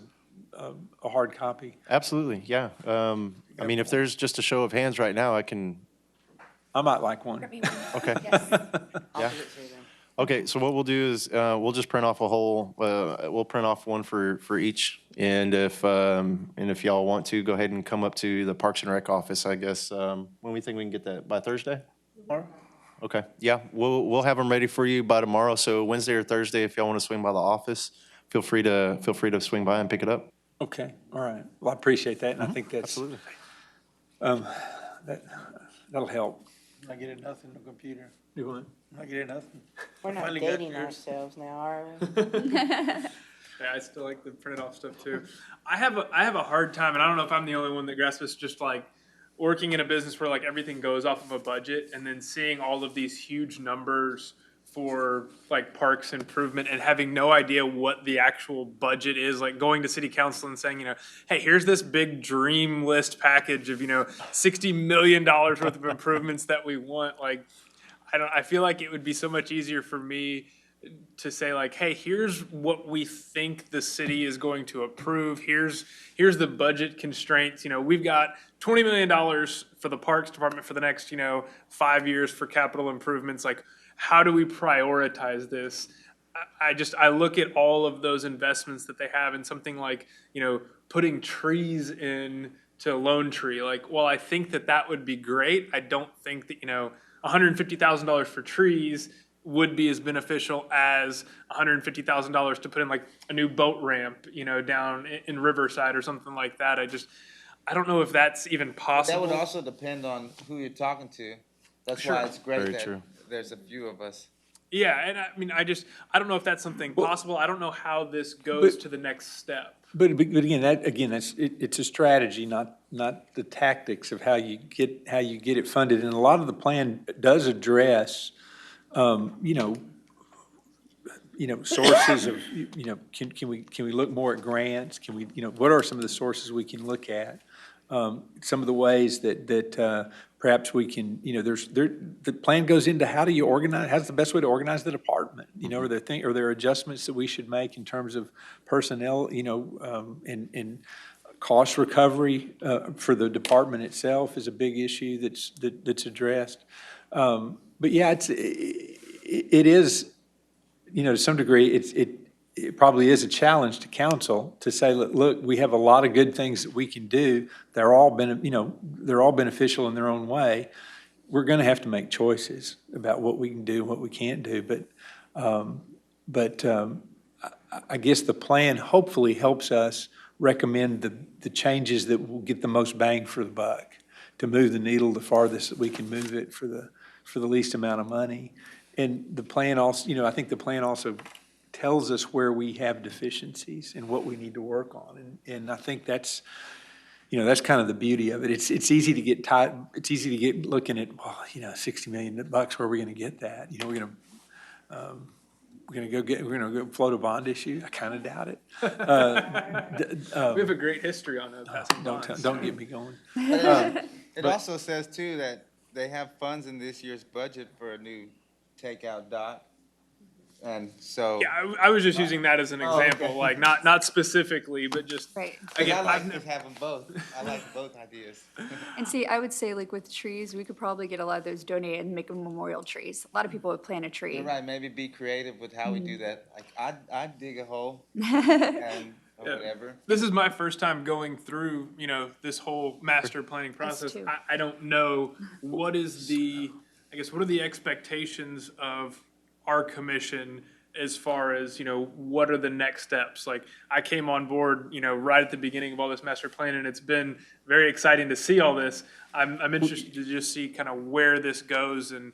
a hard copy? Absolutely, yeah. I mean, if there's just a show of hands right now, I can, I might like one. okay. Yes. I'll Yeah. give it to them. Okay, so what we'll do is, we'll just print off we'll print off one for each. And if y'all want to, go ahead and come up to the Parks and Rec office, I guess. When we think we can get that, by Thursday? Tomorrow? Okay, yeah, we'll have them ready for you by tomorrow. So Wednesday or Thursday, if y'all want to swing by the office, feel free to swing by and pick it up. Okay, all right. Well, I appreciate that, and I think that's, Absolutely. that'll help. I get it nothing, no computer. Do what? I get it nothing. We're not Finally got dating yours. ourselves now, are we? Yeah, I still like the printed off stuff too. I have a hard time, and I don't know if I'm the only one that grasps this, just like working in a business where like everything goes off of a budget, and then seeing all of these huge numbers for like parks improvement and having no idea what the actual budget is, like going to city council and saying, hey, here's this big dream list package of, $60 million worth of improvements that we want. Like, I feel like it would be so much easier for me to say like, hey, here's what we think the city is going to approve. Here's the budget constraints. We've got $20 million for the Parks Department for the next, 5 years for capital improvements. Like, how do we prioritize this? I look at all of those investments that they have in something like, putting trees in to Lone Tree. Like, well, I think that would be great. I don't think that, $150,000 for trees would be as beneficial as $150,000 to put in like a new boat ramp, down in Riverside or something like that. I don't know if that's even possible. That would also depend on who you're talking to. That's why it's great Very that true. there's a few of us. Yeah, and I don't know if that's something possible. I don't know how this goes to the next step. But again, it's a strategy, not the tactics of how you get it funded. And a lot of the plan does address, sources of, can we look more at grants? Can we, what are some of the sources we can look at? Some of the ways that perhaps we can, the plan goes into how do you organize, how's the best way to organize the department? Are there adjustments that we should make in terms of personnel, and cost recovery for the department itself is a big issue that's addressed. But yeah, it is, to some degree, it probably is a challenge to council to say, look, we have a lot of good things that we can do. They're all beneficial in their own way. We're going to have to make choices about what we can do and what we can't do. But I guess the plan hopefully helps us recommend the changes that will get the most bang for the buck, to move the needle the farthest that we can move it for the least amount of money. And the plan also, I think the plan also tells us where we have deficiencies and what we need to work on. And I think that's kind of the beauty of it. It's easy to get tight. It's easy to get looking at, well, $60 million, where are we going to get that? We're going to go float a bond issue. I kind of doubt it. We have a great history on that. Passing bonds. Don't get me going. It also says too that they have funds in this year's budget for a new takeout dock. And so. Yeah, I was just using that as an example, okay. like not specifically, but just. Right. Again, I like I've just having both. I like both ideas. And see, I would say like with trees, we could probably get a lot of those donated and make them memorial trees. A lot of people would plant a tree. You're right, maybe be creative with how we do that. Like I'd dig a hole and or whatever. This is my first time going through, this whole master planning process. too. I don't know what are the expectations of our commission as far as, what are the next steps? Like, I came on board, right at the beginning of all this master plan, and it's been very exciting to see all this. I'm interested to just see kind of where this goes and,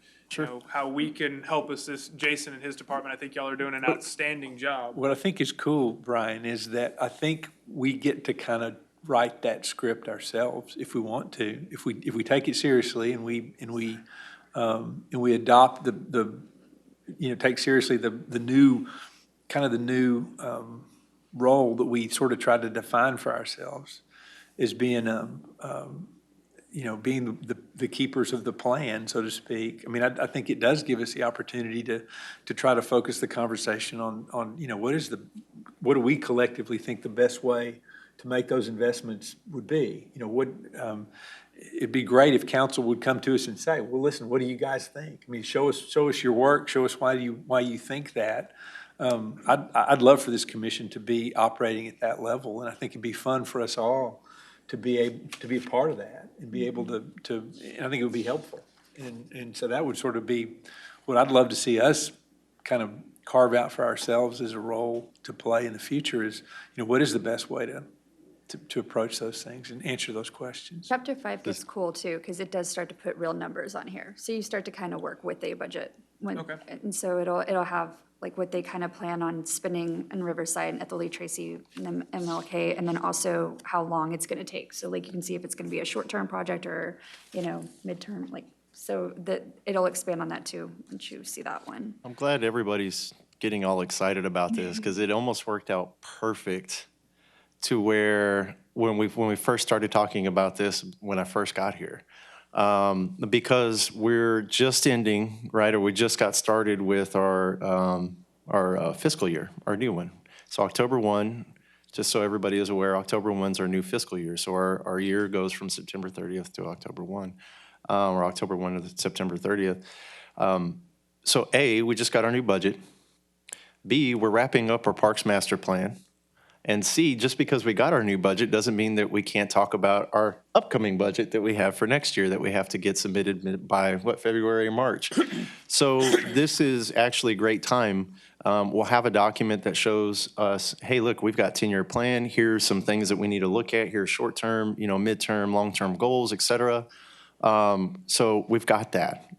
how we can help assist Jason and his department. I think y'all are doing an outstanding job. What I think is cool, Brian, is that I think we get to kind of write that script ourselves if we want to. If we take it seriously and we adopt take seriously the new role that we sort of tried to define for ourselves as being being the keepers of the plan, so to speak. I mean, I think it does give us the opportunity to try to focus the conversation on what do we collectively think the best way to make those investments would be. It'd be great if council would come to us and say, well, listen, what do you guys think? I mean, show us your work, show us why you think that. I'd love for this commission to be operating at that level, and I think it'd be fun for us all to be a part of that and be able to and I think it would be helpful. And so that would sort of be what I'd love to see us kind of carve out for ourselves as a role to play in the future is, what is the best way to approach those things and answer those questions. Chapter 5 gets cool too, because it does start to put real numbers on here. So you start to kind of work with a budget. Okay. And so it'll have like what they kind of plan on spending in Riverside and Athy Trail and MLK, and then also how long it's going to take. So like you can see if it's going to be a short-term project or, midterm, like, so that it'll expand on that too, once you see that one. I'm glad everybody's getting all excited about this because it almost worked out perfect to where when we first started talking about this when I first got here, because we're just ending, right, or we just got started with our fiscal year, our new one. So October 1, just so everybody is aware, October 1's our new fiscal year. So our year goes from September 30th to October 1, or October 1 to September 30th. So A, we just got our new budget. B, we're wrapping up our Parks Master Plan. And C, just because we got our new budget doesn't mean that we can't talk about our upcoming budget that we have for next year that we have to get submitted by, February or March. So this is actually a great time. We'll have a document that shows us, hey, look, we've got 10-year plan. Here's some things that we need to look at. Here's short-term, midterm, long-term goals, et cetera. So we've got that.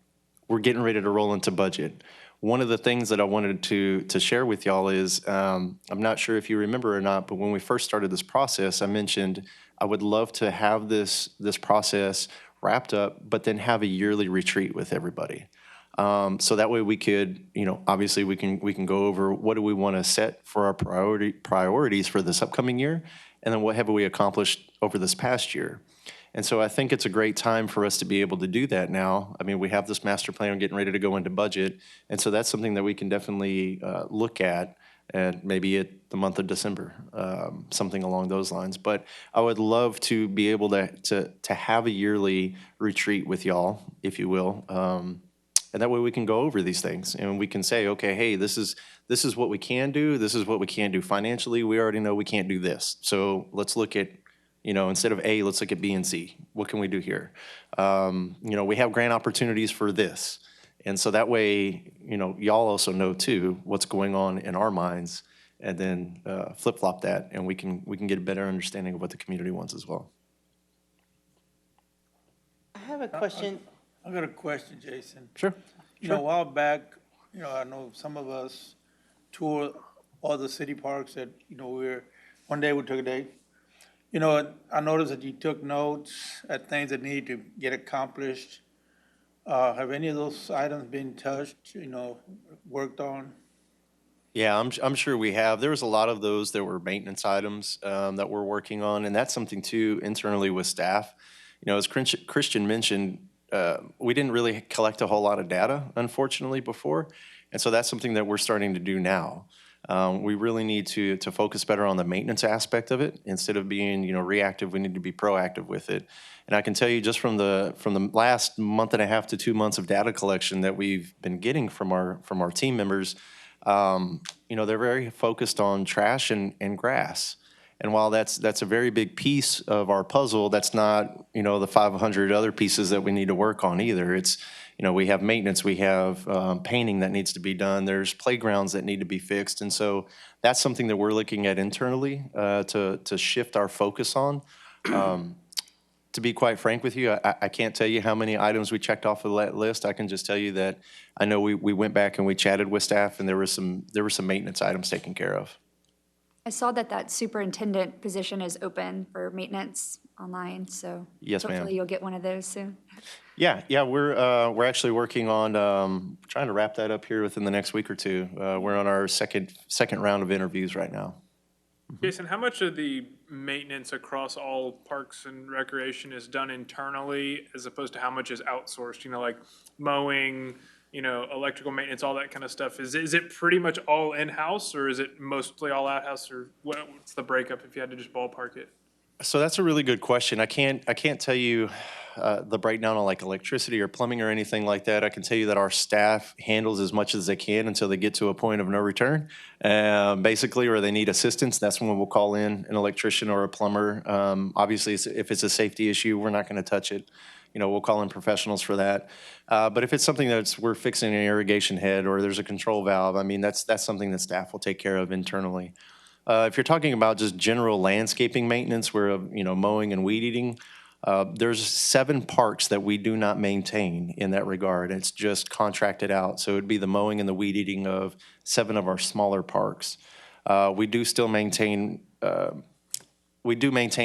We're getting ready to roll into budget. One of the things that I wanted to share with y'all is, I'm not sure if you remember or not, but when we first started this process, I mentioned I would love to have this process wrapped up, but then have a yearly retreat with everybody. So that way we could, obviously we can go over what do we want to set for our priorities for this upcoming year, and then what have we accomplished over this past year. And so I think it's a great time for us to be able to do that now. I mean, we have this master plan, we're getting ready to go into budget. And so that's something that we can definitely look at, and maybe at the month of December, something along those lines. But I would love to be able to have a yearly retreat with y'all, if you will. And that way we can go over these things and we can say, okay, hey, this is what we can do. This is what we can do financially. We already know we can't do this. So let's look at, instead of A, let's look at B and C. What can we do here? We have grant opportunities for this. And so that way, y'all also know too, what's going on in our minds, and then flip-flop that, and we can get a better understanding of what the community wants as well. I have a question. I got a question, Jason. Sure. A while back, I know some of us toured all the city parks that, one day we took a day. I noticed that you took notes at things that need to get accomplished. Have any of those items been touched, worked on? Yeah, I'm sure we have. There was a lot of those that were maintenance items that we're working on, and that's something too internally with staff. As Christian mentioned, we didn't really collect a whole lot of data, unfortunately, before, and so that's something that we're starting to do now. We really need to focus better on the maintenance aspect of it. Instead of being, reactive, we need to be proactive with it. And I can tell you just from the last month and a half to 2 months of data collection that we've been getting from our team members, they're very focused on trash and grass. And while that's a very big piece of our puzzle, that's not, the 500 other pieces that we need to work on either. It's, we have maintenance, we have painting that needs to be done, there's playgrounds that need to be fixed. And so that's something that we're looking at internally to shift our focus on. To be quite frank with you, I can't tell you how many items we checked off of that list. I can just tell you that I know we went back and we chatted with staff, and there were some maintenance items taken care of. I saw that superintendent position is open for maintenance online, so Yes, ma'am. hopefully you'll get one of those soon. Yeah, we're actually working on trying to wrap that up here within the next week or two. We're on our second round of interviews right now. Jason, how much of the maintenance across all parks and recreation is done internally as opposed to how much is outsourced? Like mowing, electrical maintenance, all that kind of stuff. Is it pretty much all in-house, or is it mostly all out-house, or what's the breakup if you had to just ballpark it? So that's a really good question. I can't tell you the breakdown on like electricity or plumbing or anything like that. I can tell you that our staff handles as much as they can until they get to a point of no return, basically, or they need assistance. That's when we'll call in an electrician or a plumber. Obviously, if it's a safety issue, we're not going to touch it. We'll call in professionals for that. But if it's something we're fixing an irrigation head or there's a control valve, I mean, that's something that staff will take care of internally. If you're talking about just general landscaping maintenance, where, mowing and weed eating, there's 7 parks that we do not maintain in that regard. It's just contracted out. So it'd be the mowing and the weed eating of 7 of our smaller parks. We do maintain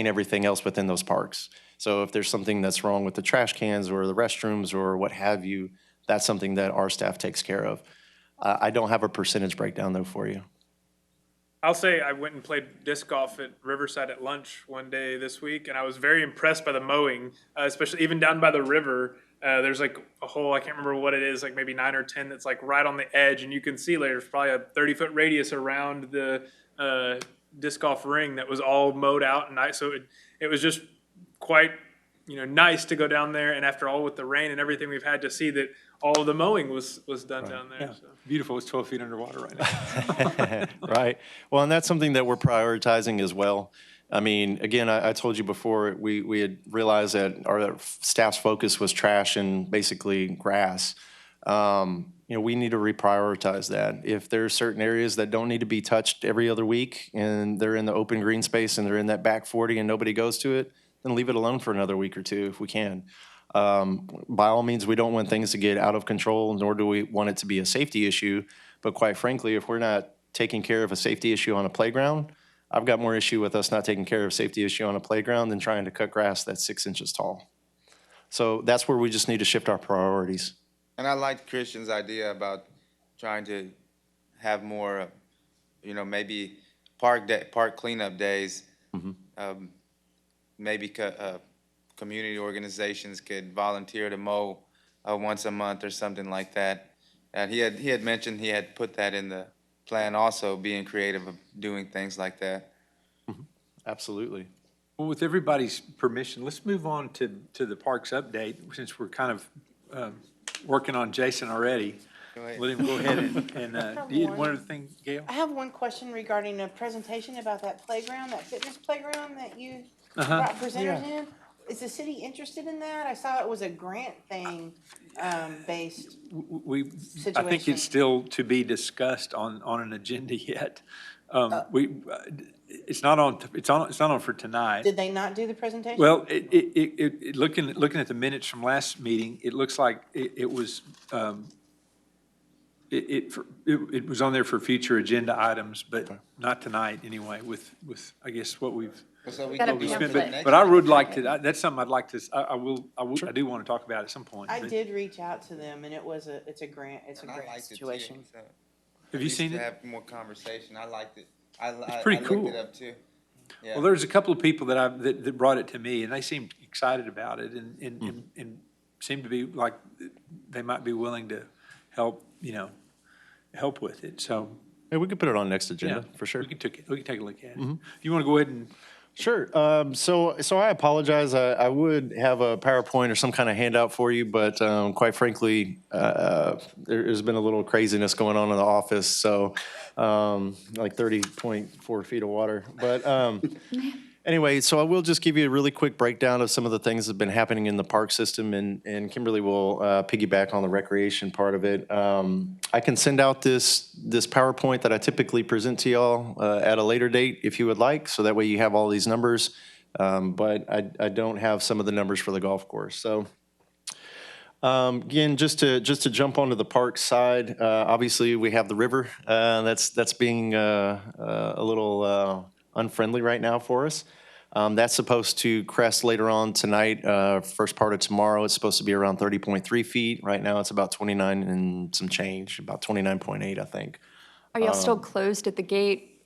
everything else within those parks. So if there's something that's wrong with the trash cans or the restrooms or what have you, that's something that our staff takes care of. I don't have a percentage breakdown though for you. I'll say I went and played disc golf at Riverside at lunch one day this week, and I was very impressed by the mowing, especially even down by the river. There's like a hole, I can't remember what it is, like maybe 9 or 10 that's like right on the edge, and you can see there's probably a 30-foot radius around the disc golf ring that was all mowed out, and so it was just quite nice to go down there, and after all with the rain and everything we've had, to see that all of the mowing was done down there. Yeah, So. beautiful. It's 12 feet underwater right now. Right. Well, and that's something that we're prioritizing as well. I mean, again, I told you before, we had realized that our staff's focus was trash and basically grass. We need to reprioritize that. If there's certain areas that don't need to be touched every other week and they're in the open green space and they're in that back 40 and nobody goes to it, then leave it alone for another week or two if we can. By all means, we don't want things to get out of control, nor do we want it to be a safety issue. But quite frankly, if we're not taking care of a safety issue on a playground, I've got more issue with us not taking care of a safety issue on a playground than trying to cut grass that's 6 inches tall. So that's where we just need to shift our priorities. And I liked Christian's idea about trying to have more, maybe park cleanup days. Maybe community organizations could volunteer to mow once a month or something like that. And he had mentioned he had put that in the plan also, being creative of doing things like that. Absolutely. Well, with everybody's permission, let's move on to the parks update, since we're kind of working on Jason already. Go ahead. Let him go ahead and do you have one other thing, Gail? I have one question regarding a presentation about that playground, that fitness playground that you Uh-huh. brought presenters in. Is the city interested in that? I saw it was a grant thing, based. I think Situation. it's still to be discussed on an agenda yet. It's not on for tonight. Did they not do the presentation? Well, looking at the minutes from last meeting, it looks like it was, it was on there for future agenda items, but not tonight anyway, with, I guess, what we've. So we Gotta can be do up it to for it. next But I week. would like to, that's something I'd like to, I do want to talk about at some point. I but- did reach out to them and it's a grant And I liked it too, situation. so Have you just seen to it? have more conversation. I liked it. I pretty looked cool. it up too. Yeah. Well, there's a couple of people that brought it to me, and they seemed excited about it, and seemed to be like they might be willing to help, help with it. So, Hey, we could put it on next yeah, agenda, for sure. we can take a look at it. You want to go ahead and? Sure. So I apologize. I would have a PowerPoint or some kind of handout for you, but quite frankly, there's been a little craziness going on in the office. So like 30.4 feet of water. But anyway, so I will just give you a really quick breakdown of some of the things that have been happening in the park system, and Kimberly will piggyback on the recreation part of it. I can send out this PowerPoint that I typically present to y'all at a later date if you would like, so that way you have all these numbers. But I don't have some of the numbers for the golf course. So again, just to jump onto the park side, obviously we have the river that's being a little unfriendly right now for us. That's supposed to crest later on tonight, first part of tomorrow. It's supposed to be around 30.3 feet. Right now, it's about 29 and some change, about 29.8, I think. Are y'all still closed at the gate?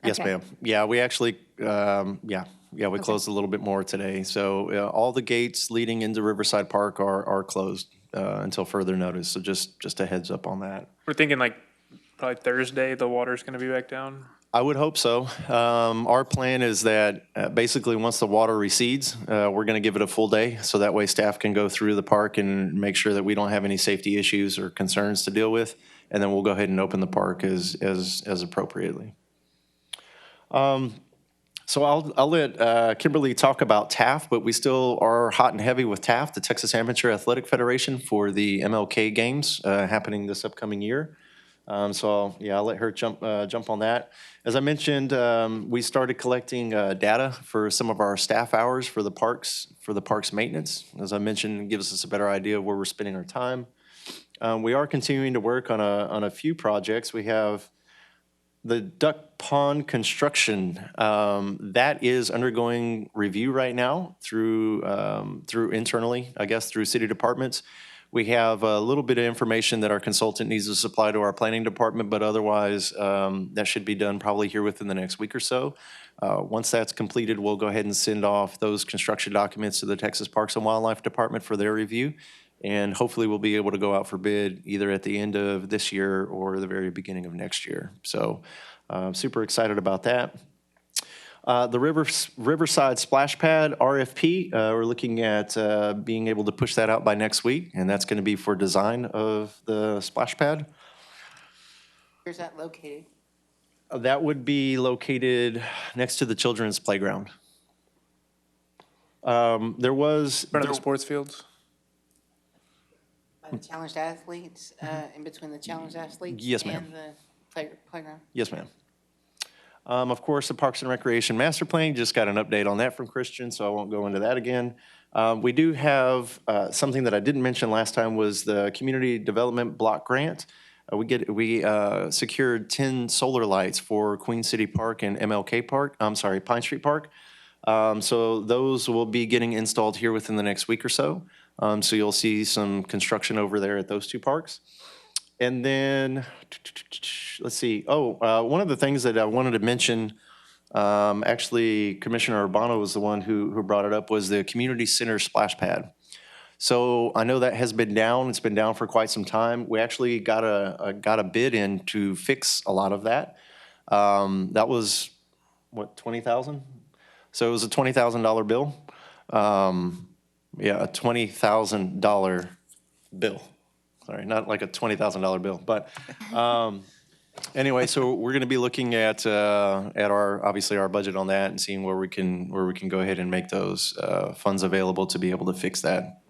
Yes, Okay. ma'am. Yeah, we actually, we closed a little bit more today. So all the gates leading into Riverside Park are closed until further notice. So just a heads up on that. We're thinking like probably Thursday, the water's gonna be back down. I would hope so. Our plan is that basically once the water recedes, we're going to give it a full day, so that way staff can go through the park and make sure that we don't have any safety issues or concerns to deal with, and then we'll go ahead and open the park as appropriately. So I'll let Kimberly talk about TAF, but we still are hot and heavy with TAF, the Texas Amateur Athletic Federation, for the MLK Games happening this upcoming year. So I'll let her jump on that. As I mentioned, we started collecting data for some of our staff hours for the parks maintenance. As I mentioned, it gives us a better idea of where we're spending our time. We are continuing to work on a few projects. We have the duck pond construction that is undergoing review right now through internally, I guess, through city departments. We have a little bit of information that our consultant needs to supply to our planning department, but otherwise, that should be done probably here within the next week or so. Once that's completed, we'll go ahead and send off those construction documents to the Texas Parks and Wildlife Department for their review. And hopefully we'll be able to go out for bid either at the end of this year or the very beginning of next year. So super excited about that. The Riverside Splash Pad RFP, we're looking at being able to push that out by next week, and that's going to be for design of the splash pad. Where's that located? That would be located next to the children's playground. There was. Front of the sports fields? By the challenged athletes, in between the challenged athletes? Yes, ma'am. And the playground? Yes, ma'am. Of course, the Parks and Recreation Master Plan, just got an update on that from Christian, so I won't go into that again. We do have something that I didn't mention last time was the Community Development Block Grant. We secured 10 solar lights for Queen City Park and Pine Street Park. So those will be getting installed here within the next week or so. So you'll see some construction over there at those two parks. And then, let's see, one of the things that I wanted to mention, actually Commissioner Urbano was the one who brought it up, was the community center splash pad. So I know that has been down, it's been down for quite some time. We actually got a bid in to fix a lot of that. That was, what, $20,000? So it was a $20,000 bill. Yeah, a $20,000 bill. Sorry, not like a $20,000 bill, but anyway, so we're going to be looking at obviously our budget on that and seeing where we can go ahead and make those funds available to be able to fix that.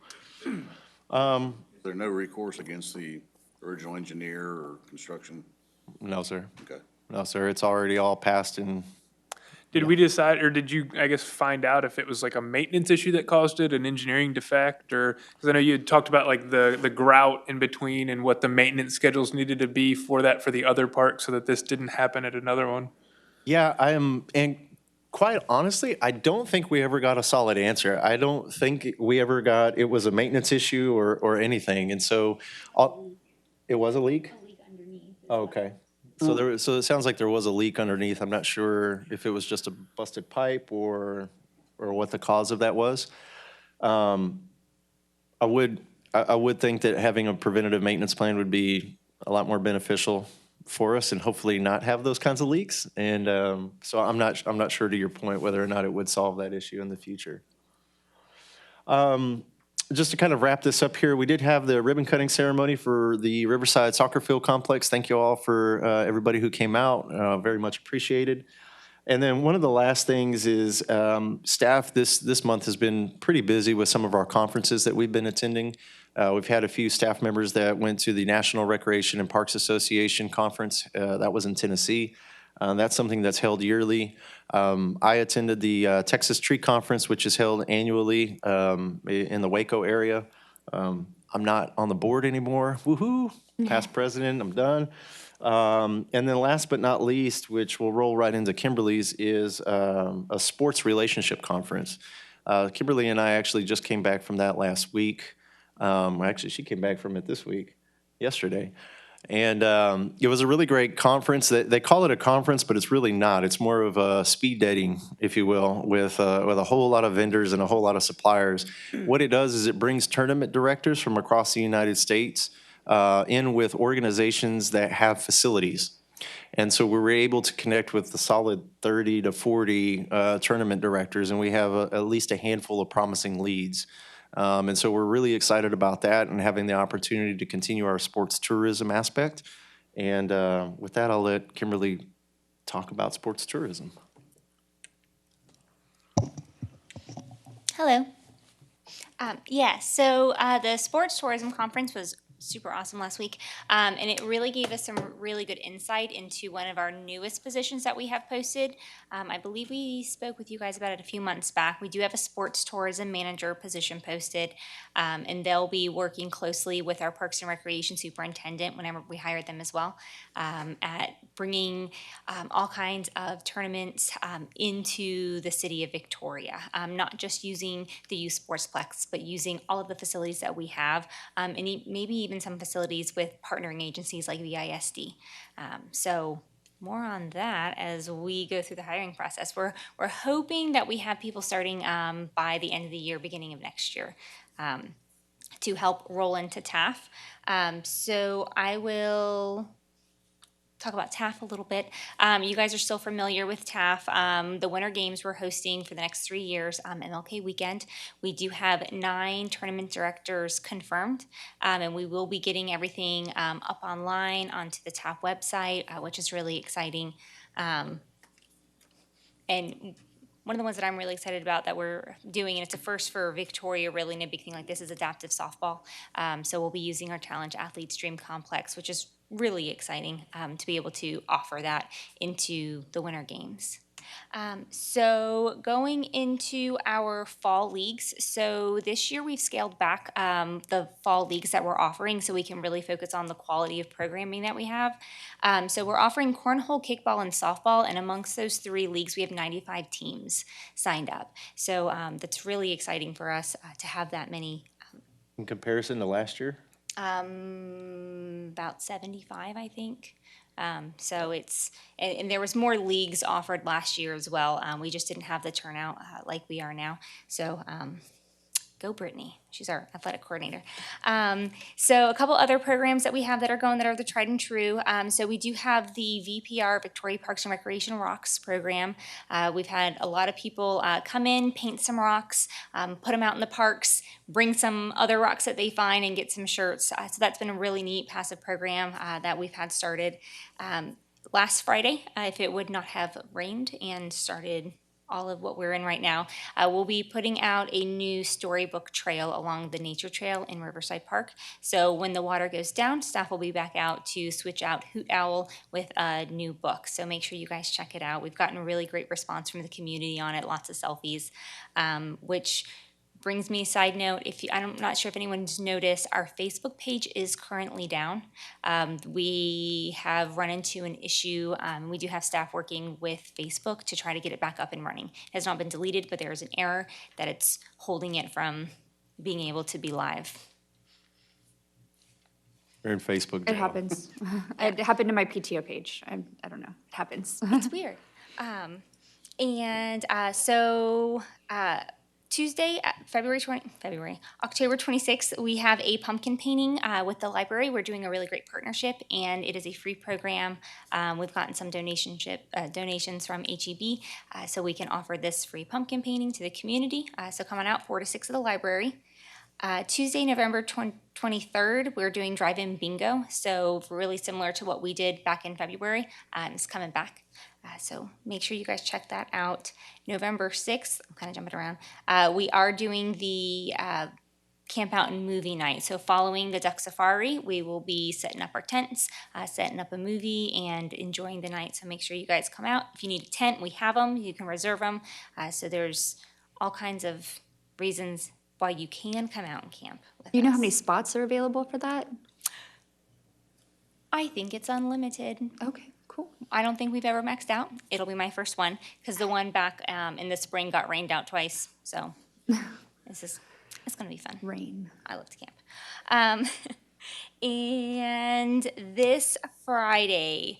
There's no recourse against the original engineer or construction? No, sir. Okay. No, sir. It's already all passed and. Did we decide, or did you, I guess, find out if it was like a maintenance issue that caused it, an engineering defect, or, because I know you had talked about like the grout in between and what the maintenance schedules needed to be for that for the other park so that this didn't happen at another one? Yeah, and quite honestly, I don't think we ever got a solid answer. I don't think we ever got, it was a maintenance issue or anything, and so, it was a leak? A leak underneath. Oh, okay. So it sounds like there was a leak underneath. I'm not sure if it was just a busted pipe or what the cause of that was. I would think that having a preventative maintenance plan would be a lot more beneficial for us and hopefully not have those kinds of leaks. And so I'm not sure, to your point, whether or not it would solve that issue in the future. Just to kind of wrap this up here, we did have the ribbon cutting ceremony for the Riverside Soccer Field Complex. Thank you all for everybody who came out, very much appreciated. And then one of the last things is staff this month has been pretty busy with some of our conferences that we've been attending. We've had a few staff members that went to the National Recreation and Parks Association Conference. That was in Tennessee. That's something that's held yearly. I attended the Texas Tree Conference, which is held annually in the Waco area. I'm not on the board anymore. Woohoo! Past president, I'm done. And then last but not least, which will roll right into Kimberly's, is a sports relationship conference. Kimberly and I actually just came back from that last week. Actually, she came back from it this week, yesterday. And it was a really great conference. They call it a conference, but it's really not. It's more of a speed dating, if you will, with a whole lot of vendors and a whole lot of suppliers. What it does is it brings tournament directors from across the United States in with organizations that have facilities. And so we were able to connect with the solid 30 to 40 tournament directors, and we have at least a handful of promising leads. And so we're really excited about that and having the opportunity to continue our sports tourism aspect. And with that, I'll let Kimberly talk about sports tourism. Hello. So the Sports Tourism Conference was super awesome last week. And it really gave us some really good insight into one of our newest positions that we have posted. I believe we spoke with you guys about it a few months back. We do have a sports tourism manager position posted, and they'll be working closely with our Parks and Recreation superintendent whenever we hire them as well, at bringing all kinds of tournaments into the city of Victoria, not just using the youth sportsplex, but using all of the facilities that we have, and maybe even some facilities with partnering agencies like VISD. So more on that as we go through the hiring process. We're hoping that we have people starting by the end of the year, beginning of next year, to help roll into TAF. So I will talk about TAF a little bit. You guys are still familiar with TAF. The Winter Games we're hosting for the next 3 years, MLK weekend. We do have 9 tournament directors confirmed, and we will be getting everything up online onto the TAF website, which is really exciting. And one of the ones that I'm really excited about that we're doing, and it's a first for Victoria, really, in a big thing like this, is adaptive softball. So we'll be using our Challenge Athletes Dream Complex, which is really exciting to be able to offer that into the Winter Games. So going into our fall leagues, so this year we've scaled back the fall leagues that we're offering so we can really focus on the quality of programming that we have. So we're offering cornhole, kickball, and softball, and amongst those 3 leagues we have 95 teams signed up. So that's really exciting for us to have that many. In comparison to last year? About 75, I think. So it's, and there was more leagues offered last year as well. We just didn't have the turnout like we are now. So go Brittany. She's our athletic coordinator. So a couple other programs that we have that are going that are the tried and true. So we do have the VPR, Victoria Parks and Recreation Rocks program. We've had a lot of people come in, paint some rocks, put them out in the parks, bring some other rocks that they find and get some shirts. So that's been a really neat passive program that we've had started. Last Friday, if it would not have rained and started all of what we're in right now, we'll be putting out a new storybook trail along the nature trail in Riverside Park. So when the water goes down, staff will be back out to switch out Hoot Owl with a new book. So make sure you guys check it out. We've gotten a really great response from the community on it, lots of selfies, which brings me a side note. I'm not sure if anyone's noticed, our Facebook page is currently down. We have run into an issue. We do have staff working with Facebook to try to get it back up and running. It has not been deleted, but there is an error that it's holding it from being able to be live. We're in Facebook It jail. happens. It happened to my PTO page. I don't know. It happens. It's weird. So Tuesday, October 26th, we have a pumpkin painting with the library. We're doing a really great partnership, and it is a free program. We've gotten some donations from HEB, so we can offer this free pumpkin painting to the community. So come on out, 4 to 6 at the library. Tuesday, November 23rd, we're doing drive-in bingo. So really similar to what we did back in February. It's coming back. So make sure you guys check that out. November 6th, I'm kind of jumping around, we are doing the camp out and movie night. So following the Duck Safari, we will be setting up our tents, setting up a movie, and enjoying the night. So make sure you guys come out. If you need a tent, we have them. You can reserve them. So there's all kinds of reasons why you can come out and camp with Do you know us. how many spots are available for that? I think it's unlimited. Okay, cool. I don't think we've ever maxed out. It'll be my first one because the one back in the spring got rained out twice. So it's going to be fun. Rain. I love to camp. And this Friday,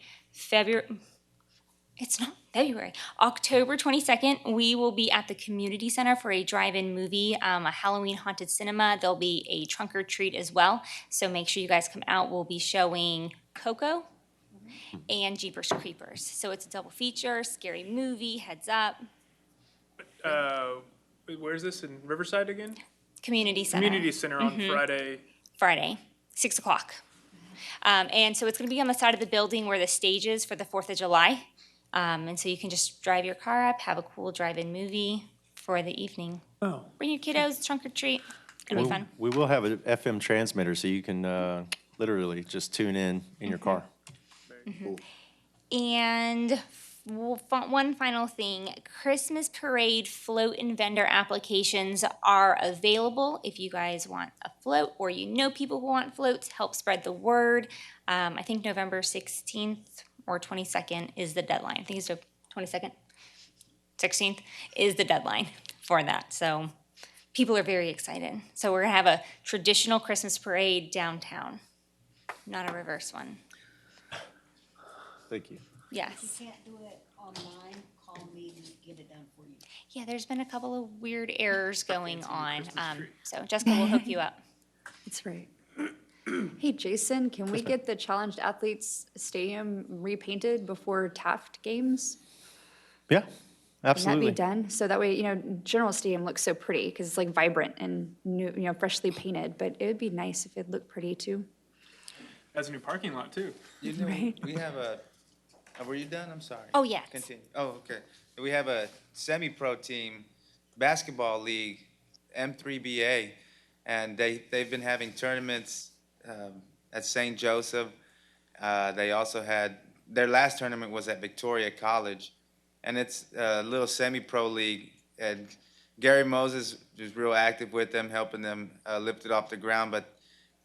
October 22nd, we will be at the community center for a drive-in movie, a Halloween haunted cinema. There'll be a trunk or treat as well. So make sure you guys come out. We'll be showing Coco and Jeepers Creepers. So it's a double feature, scary movie, heads up. Where's this, in Riverside again? Community center. Community Center on Friday, 6 o'clock. And so it's going to be on the side of the building where the stage is for the 4th of July. And so you can just drive your car up, have a cool drive-in movie for the evening. Oh, Bring your kiddos, trunk or treat. gonna be fun. We will have an FM transmitter, so you can literally just tune in your car. And one final thing, Christmas parade float and vendor applications are available if you guys want a float or you know people who want floats, help spread the word. I think November 16th or 22nd is the deadline. I think it's the 22nd, 16th is the deadline for that. So people are very excited. So we're gonna have a traditional Christmas parade downtown, not a reverse one. Thank you. Yes. If you can't do it online, call me and get it done for you. Yeah, there's been a couple of weird errors going on. So Jessica will hook you up. That's right. Hey, Jason, can we get the Challenged Athletes Stadium repainted before Taft games? Yeah, Can absolutely. that be done? So that way, General Stadium looks so pretty because it's like vibrant and new, freshly painted, but it would be nice if it looked pretty too. Has a new parking lot too. You know, Right. we have a, were you done? I'm sorry. Oh, yes. Continue. Oh, okay. We have a semi-pro team, basketball league, M3BA, and they've been having tournaments at St. Joseph. They also had, their last tournament was at Victoria College, and it's a little semi-pro league. And Gary Moses is real active with them, helping them lift it off the ground, but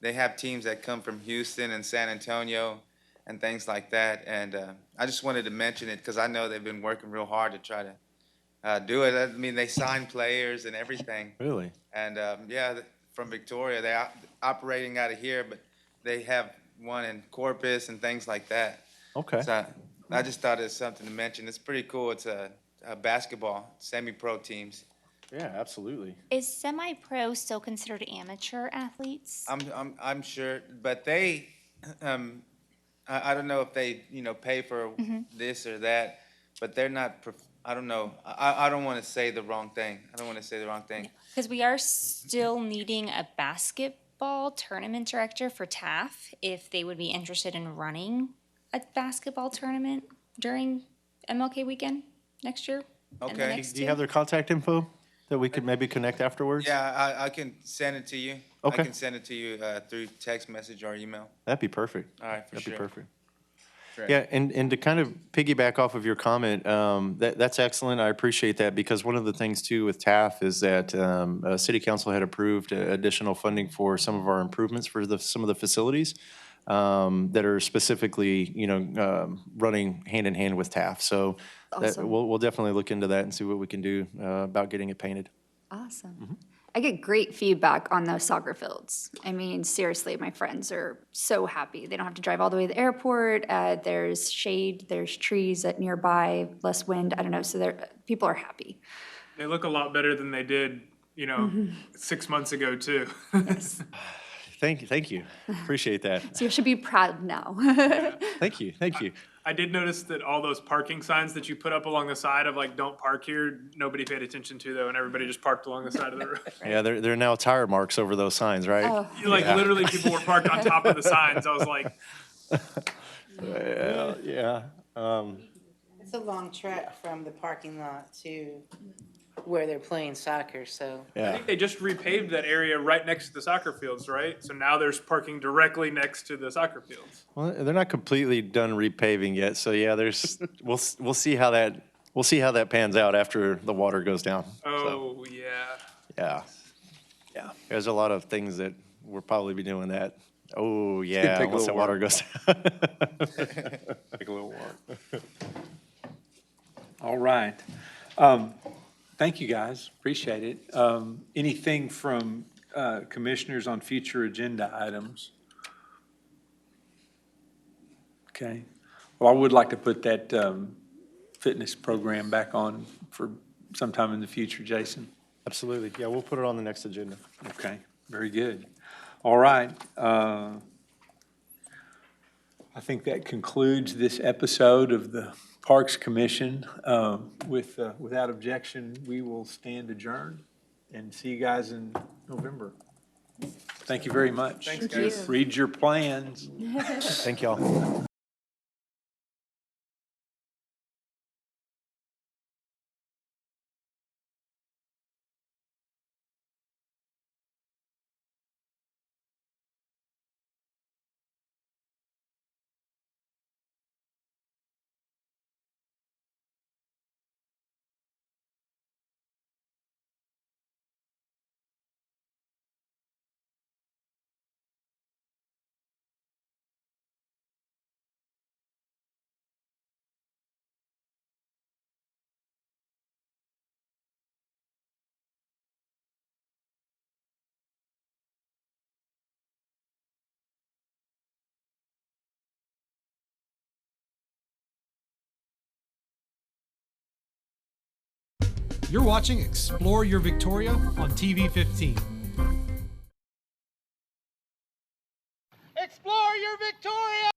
they have teams that come from Houston and San Antonio and things like that. And I just wanted to mention it because I know they've been working real hard to try to do it. I mean, they sign players and everything. Really? And yeah, from Victoria, they're operating out of here, but they have one in Corpus and things like that. Okay. So I just thought it was something to mention. It's pretty cool. It's a basketball, semi-pro teams. Yeah, absolutely. Is semi-pro still considered amateur athletes? I'm sure, but they, I don't know if they, pay for this or that, but they're not, I don't know. I don't want to say the wrong thing. Because we are still needing a basketball tournament director for TAF, if they would be interested in running a basketball tournament during MLK weekend next year. and the Okay. next Do you two. have their contact info that we could maybe connect afterwards? Yeah, I can send it to you. Okay. I can send it to you through text message or email. That'd be perfect. All right, for That'd be sure. perfect. Great. Yeah, and to kind of piggyback off of your comment, that's excellent. I appreciate that because one of the things too with TAF is that City Council had approved additional funding for some of our improvements for some of the facilities that are specifically, running hand in hand with TAF. So Awesome. we'll definitely look into that and see what we can do about getting it painted. Awesome. I get great feedback on those soccer fields. I mean, seriously, my friends are so happy. They don't have to drive all the way to the airport. There's shade, there's trees at nearby, less wind. I don't know. So people are happy. They look a lot better than they did, 6 months ago too. Thank you. Appreciate that. So you should be proud now. Thank you. I did notice that all those parking signs that you put up along the side of like, don't park here, nobody paid attention to though, and everybody just parked along the side of the road. Yeah, there are now tire marks over those signs, right? Oh, Like literally people were parked on top of the signs. I was like, Yeah. It's a long trek from the parking lot to where they're playing soccer, so. I Yeah. think they just repaved that area right next to the soccer fields, right? So now there's parking directly next to the soccer fields. Well, they're not completely done repaving yet, so yeah, we'll see how that pans out after the water goes down. So, Oh, yeah. yeah. There's a lot of things that we'll probably be doing that. Oh, yeah, take a once the little water work. goes down. Take a little walk. All right. Thank you, guys. Appreciate it. Anything from commissioners on future agenda items? Okay. Well, I would like to put that fitness program back on for sometime in the future, Jason. Absolutely. Yeah, we'll put it on the next agenda. Okay, very good. All right. I think that concludes this episode of the Parks Commission. Without objection, we will stand adjourned and see you guys in November. Thank you very much. Thanks, guys. Read your plans. Thank y'all. You're watching Explore Your Victoria on TV 15. Explore your Victoria!